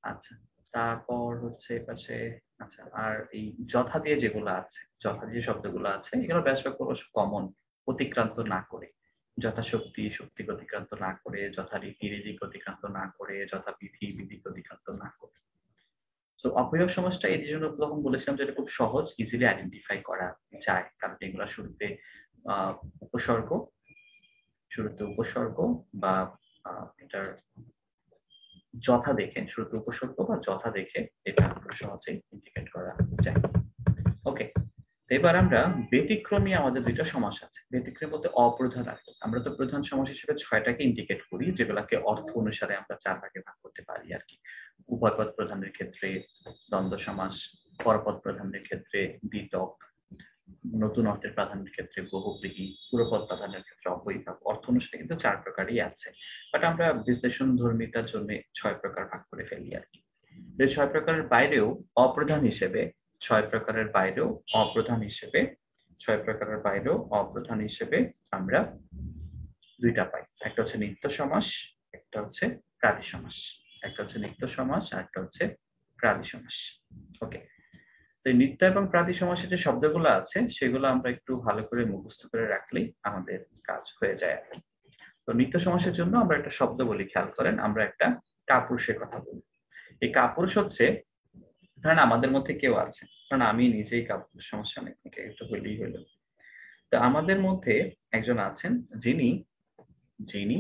আচ্ছা, তারপর হচ্ছে পাশে, আচ্ছা, আর এই যথা দিয়ে যেগুলো আছে, যথা দিয়ে শব্দগুলো আছে, এগুলো বেশিরভাগ কমন। অতিক্রান্ত না করে, যথাশক্তি শক্তিকে অতিক্রান্ত না করে, যথারীতি রীতিকে অতিক্রান্ত না করে, যথাবিধি বিধিকে অতিক্রান্ত না করে। তো অবয়ব সমাজটা এই জন্য তখন বলেছিলাম যে এটা খুব সহজ, ইজিলি আইডেন্টিফাই করা যায়, কারণ এগুলো শুরুতে উপসর্গ, বা এটার যথা দেখে, শুরুতে উপসর্গ বা যথা দেখে এটা আমরা সহজে ইন্ডিকেট করা যায়। ওকে, এবার আমরা ব্যতিক্রমী, আমাদের দুইটা সমাস আছে। ব্যতিক্রম বলতে অপ্রধান আছে। আমরা তো প্রধান সমাস হিসেবে 6টাকে ইন্ডিকেট করি, যেগুলাকে অর্থ অনুসারে আমরা 4 ভাগে ভাগ করতে পারি আর কি। উভয়পদ প্রধানের ক্ষেত্রে দ্বন্দ্ব সমাস, পরপদ প্রধানের ক্ষেত্রে দ্বিতক, নতুন অর্থের প্রাধান্যের ক্ষেত্রে বহুব্রীহি, পুরোপদ প্রাধান্যের ক্ষেত্রে অবৈভাব। অর্থ অনুসারে কিন্তু 4 প্রকারই আছে, বাট আমরা বিশ্লেষণ ধর্মিতার জন্য 6 প্রকার ভাগ করে ফেলি আর কি। এই 6 প্রকারের বাইরেও অপ্রধান হিসেবে, 6 প্রকারের বাইরেও অপ্রধান হিসেবে, 6 প্রকারের বাইরেও অপ্রধান হিসেবে আমরা দুইটা পাই। একটা হচ্ছে নিত্য সমাস, একটা হচ্ছে প্রাদি সমাস। একটা হচ্ছে নিত্য সমাস আর একটা হচ্ছে প্রাদি সমাস। ওকে, তো এই নিত্য এবং প্রাদি সমাসের যে শব্দগুলো আছে সেগুলো আমরা একটু ভালো করে মুখস্থ করে রাখলেই আমাদের কাজ হয়ে যায় আর কি। তো নিত্য সমাসের জন্য আমরা একটা শব্দ বলি, খেয়াল করেন, আমরা একটা কাপুরুষের কথা বলি। এই কাপুরুষ হচ্ছে, ধরেন আমাদের মধ্যে কেউ আছে, কারণ আমি নিজেই কাপুরুষ, সমস্যা নেই, একটু হইলেই হইল। তো আমাদের মধ্যে একজন আছেন যিনি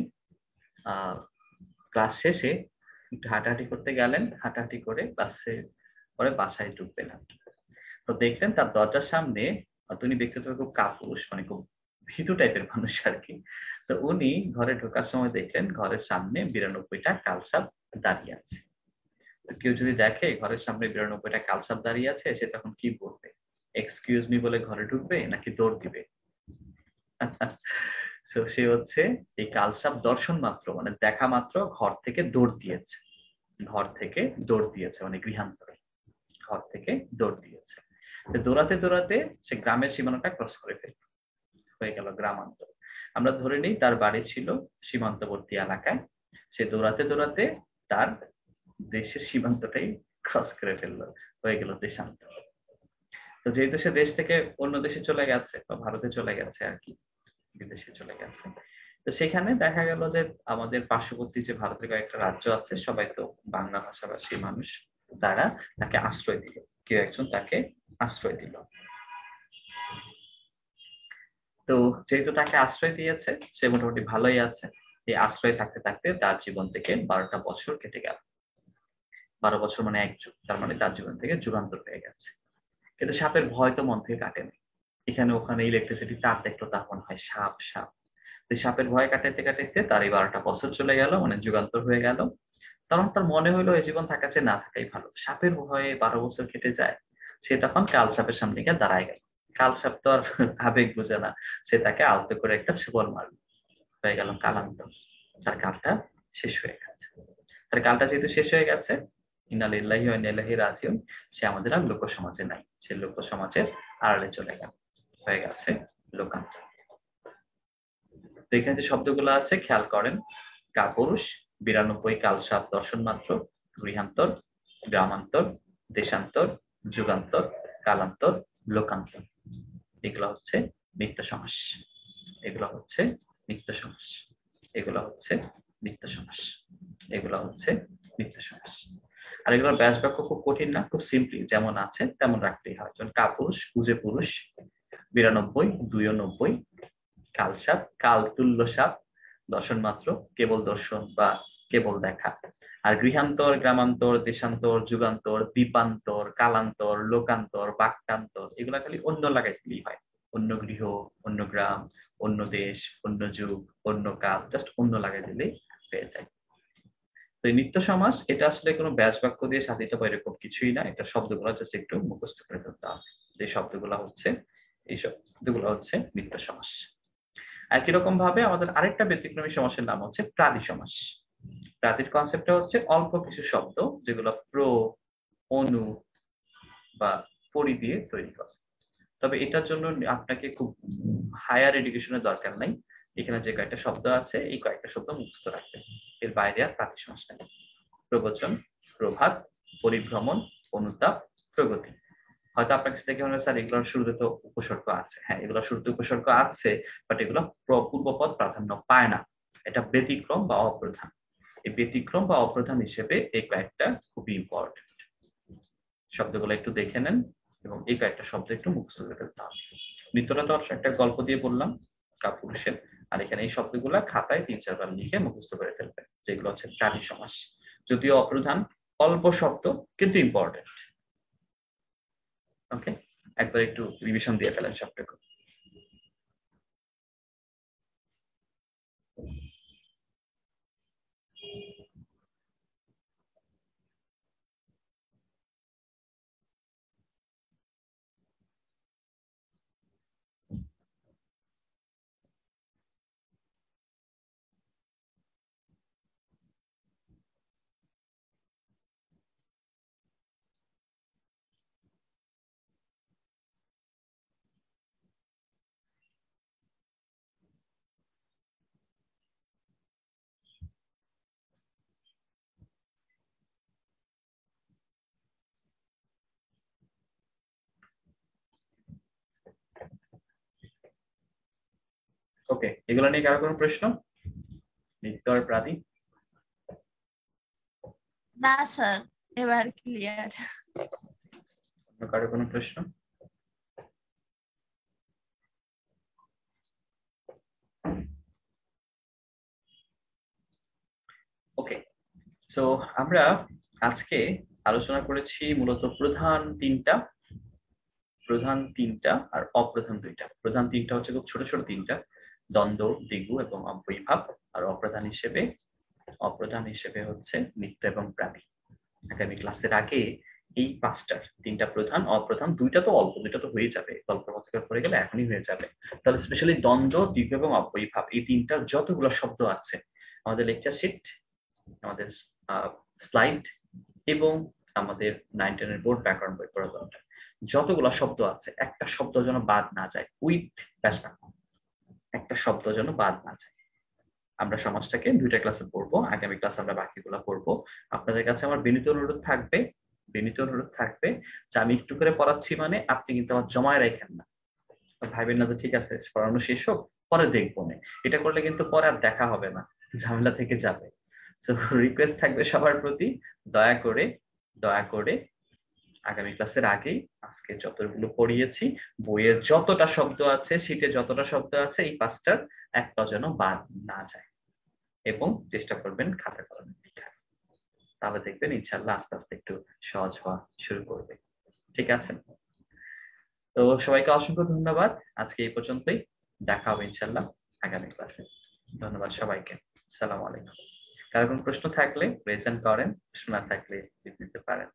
ক্লাস শেষে একটু হাঁটাহাঁটি করতে গেলেন, হাঁটাহাঁটি করে বাসে পরে বাসায় ঢুকবেন আর কি। তো দেখলেন তার দরজার সামনে, উনি ব্যক্তিগত খুব কাপুরুষ, মানে খুব ভীতু টাইপের মানুষ আর কি। তো উনি ঘরে ঢোকার সময় দেখলেন ঘরের সামনে 92টা কালসাপ দাঁড়িয়ে আছে। তো কেউ যদি দেখে ঘরের সামনে 92টা কালসাপ দাঁড়িয়ে আছে, সে তখন কি বলবে? এক্সকিউজ মি বলে ঘরে ঢুকবে নাকি দৌড় দিবে? তো সে হচ্ছে এই কালসাপ দর্শন মাত্র, মানে দেখা মাত্র ঘর থেকে দৌড় দিয়েছে। ঘর থেকে দৌড় দিয়েছে, মানে গৃহান্তরে ঘর থেকে দৌড় দিয়েছে। তো দৌড়াতে দৌড়াতে সে গ্রামের সীমানাটা ক্রস করে ফেলল, হয়ে গেল গ্রামান্তর। আমরা ধরে নিই তার বাড়ি ছিল সীমান্তবর্তী এলাকায়, সে দৌড়াতে দৌড়াতে তার দেশের সীমান্তটাই ক্রস করে ফেললো, হয়ে গেল দেশান্তর। তো যেহেতু সে দেশ থেকে অন্য দেশে চলে গেছে বা ভারতে চলে গেছে আর কি, বিদেশে চলে গেছে, তো সেখানে দেখা গেল যে আমাদের পার্শ্ববর্তী যে ভারতের কয়েকটা রাজ্য আছে, সবাই তো বাংলা ভাষাভাষী মানুষ, তারা তাকে আশ্রয় দিল, কেউ একজন তাকে আশ্রয় দিল। তো যেহেতু তাকে আশ্রয় দিয়েছে, সে মোটামুটি ভালোই আছে। এই আশ্রয় থাকতে থাকতে তার জীবন থেকে 12টা বছর কেটে গেল। 12 বছর মানে 1 যুগ, তার মানে তার জীবন থেকে যুগান্তর হয়ে গেছে। কিন্তু সাপের ভয় তো মন থেকে কাটেনি। এখানে ওখানে ইলেকট্রিসিটি তার দেখলো, তার মনে হয় সাপ সাপ। তো সাপের ভয় কাটাইতে কাটাইতে তার এই 12টা বছর চলে গেল, মানে যুগান্তর হয়ে গেল। তখন তার মনে হইলো এই জীবন থাকার চেয়ে না থাকাই ভালো। সাপের ভয়ে 12 বছর কেটে যায়, সে তখন কাল সাপের সামনে গিয়ে দাঁড়ায় গেল। কাল সাপ তো আর আবেগ বুঝে না, সে তাকে আলতো করে একটা ছোবল মারল, হয়ে গেল কালান্তর। তার কালটা শেষ হয়ে গেছে। তার কালটা যেহেতু শেষ হয়ে গেছে, ইন্না লিল্লাহি ওয়া ইন্না ইলাইহি রাজিউন, সে আমাদের আর লোক সমাজে নাই, সে লোক সমাজের আড়ালে চলে গেল, হয়ে গেছে লোকান্তর। তো এখানে যে শব্দগুলো আছে খেয়াল করেন: কাপুরুষ, 92 কালসাপ দর্শন মাত্র, গৃহান্তর, গ্রামান্তর, দেশান্তর, যুগান্তর, কালান্তর, লোকান্তর। এগুলো হচ্ছে নিত্য সমাস, এগুলো হচ্ছে নিত্য সমাস, এগুলো হচ্ছে নিত্য সমাস, এগুলো হচ্ছে নিত্য সমাস। আর এগুলোর ব্যাস বাক্য খুব কঠিন না, খুব সিম্পলি যেমন আছে তেমন রাখতেই হয়। যেমন কাপুরুষ, কুজে পুরুষ, 92, 92, কালসাপ, কাল তুল্য সাপ, দর্শন মাত্র, কেবল দর্শন বা কেবল দেখা। আর গৃহান্তর, গ্রামান্তর, দেশান্তর, যুগান্তর, দ্বীপান্তর, কালান্তর, লোকান্তর, বাক্যান্তর, এগুলা খালি অন্য লাগাইতেই হয়। অন্য গৃহ, অন্য গ্রাম, অন্য দেশ, অন্য যুগ, অন্য কাল, জাস্ট অন্য লাগাই দিলেই হয়ে যায়। তো এই নিত্য সমাস এটা আসলে কোনো ব্যাস বাক্য দিয়ে সাধিত বা এরকম কিছুই না, এটা শব্দগুলো জাস্ট একটু মুখস্থ করে ফেলতে হবে। যে শব্দগুলো হচ্ছে, এই শব্দগুলো হচ্ছে নিত্য সমাস। একই রকম ভাবে আমাদের আরেকটা ব্যতিক্রমী সমাসের নাম হচ্ছে প্রাদি সমাস। প্রাদির কনসেপ্টটা হচ্ছে অল্প কিছু শব্দ যেগুলো প্র, অনু বা পরি দিয়ে তৈরি করে। তবে এটার জন্য আপনাকে খুব হায়ার এডুকেশনের দরকার নাই। এখানে যে কয়েকটা শব্দ আছে, এই কয়েকটা শব্দ মুখস্থ রাখবেন, এর বাইরে আর প্রাদি সমাস নেই। প্রবচন, প্রভাত, পরিভ্রমণ, অনুতাপ, প্রগতি। হয়তো আপনার কাছে থেকে মনে হয় স্যার এগুলোর শুরুতে তো উপসর্গ আছে। হ্যাঁ, এগুলোর শুরুতে উপসর্গ আছে, বাট এগুলো পূর্বপদ প্রাধান্য পায় না। এটা ব্যতিক্রম বা অপ্রধান। এই ব্যতিক্রম বা অপ্রধান হিসেবে এই কয়েকটা খুবই ইম্পর্টেন্ট। শব্দগুলো একটু দেখে নেন এবং এই কয়েকটা শব্দ একটু মুখস্থ করে ফেলতে হবে। নিত্যটা তো একটা গল্প দিয়ে বললাম কাপুরুষের, আর এখানে এই শব্দগুলা খাতায় 3-4 বার লিখে মুখস্থ করে ফেলবেন, যেগুলো হচ্ছে প্রাণী সমাস। যদিও অপ্রধান, অল্প শব্দ, কিন্তু ইম্পর্টেন্ট। ওকে, একবার একটু রিভিশন দিয়ে ফেলেন সবটুকু। ওকে, এগুলো নিয়ে কারো কোনো প্রশ্ন? নিত্য আর প্রাদি? না স্যার, এবার ক্লিয়ার। অন্য কারো কোনো প্রশ্ন? ওকে, সো আমরা আজকে আলোচনা করেছি মূলত প্রধান তিনটা আর অপ্রধান দুইটা। প্রধান তিনটা হচ্ছে খুব ছোট ছোট তিনটা, দ্বন্দ্ব, দ্বিগু এবং অব্যয়ীভাব। আর অপ্রধান হিসেবে হচ্ছে নিত্য এবং প্রাণী। আগামী ক্লাসের আগে এই তিনটা প্রধান, অপ্রধান, দুইটা তো অল্প, দুইটা তো হয়ে যাবে, গল্প পত্রিকা পড়ে গেলে এখনই হয়ে যাবে। তাহলে স্পেশালি দ্বন্দ্ব, দ্বিগু এবং অব্যয়ীভাব, এই তিনটার যতগুলো শব্দ আছে আমাদের লেকচার শিট, আমাদের স্লাইড এবং আমাদের 9-10 এর বোর্ড ব্যাকরণ বই পড়া দরকার। যতগুলো শব্দ আছে একটা শব্দ যেন বাদ না যায়, উইথ ব্যাকরণ, একটা শব্দ যেন বাদ না যায়। আমরা সমাজটাকে দুইটা ক্লাসে পড়বো, আগামী ক্লাসে আমরা বাকিগুলো পড়বো। আপনাদের কাছে আমার বিনীত অনুরোধ থাকবে যে আমি একটু করে পড়াচ্ছি মানে আপনি কিন্তু আমার জমায় রাখেন না, ভাইবেন না যে ঠিক আছে পড়ানো শেষ হোক পরে দেখবো না। এটা করলে কিন্তু পরে আর দেখা হবে না, ঝামেলা থেকে যাবে। তো রিকোয়েস্ট থাকবে সবার প্রতি, দয়া করে আগামী ক্লাসের আগেই আজকে যতগুলো পড়িয়েছি বইয়ের যতটা শব্দ আছে, শীটে যতটা শব্দ আছে, এই পাঁচটার একটা যেন বাদ না যায় এবং চেষ্টা করবেন খাতা কলমে লেখা। তাহলে দেখবেন ইনশাল্লাহ আস্তে আস্তে একটু সহজ হওয়া শুরু করবে। ঠিক আছে, তো সবাইকে অসংখ্য ধন্যবাদ। আজকে এই পর্যন্তই, দেখা হবে ইনশাল্লাহ আগামী ক্লাসে। ধন্যবাদ সবাইকে। আসসালামু আলাইকুম। কারো কোনো প্রশ্ন থাকলে প্রেজেন্ট করেন, প্রশ্ন না থাকলে নিতে পারেন।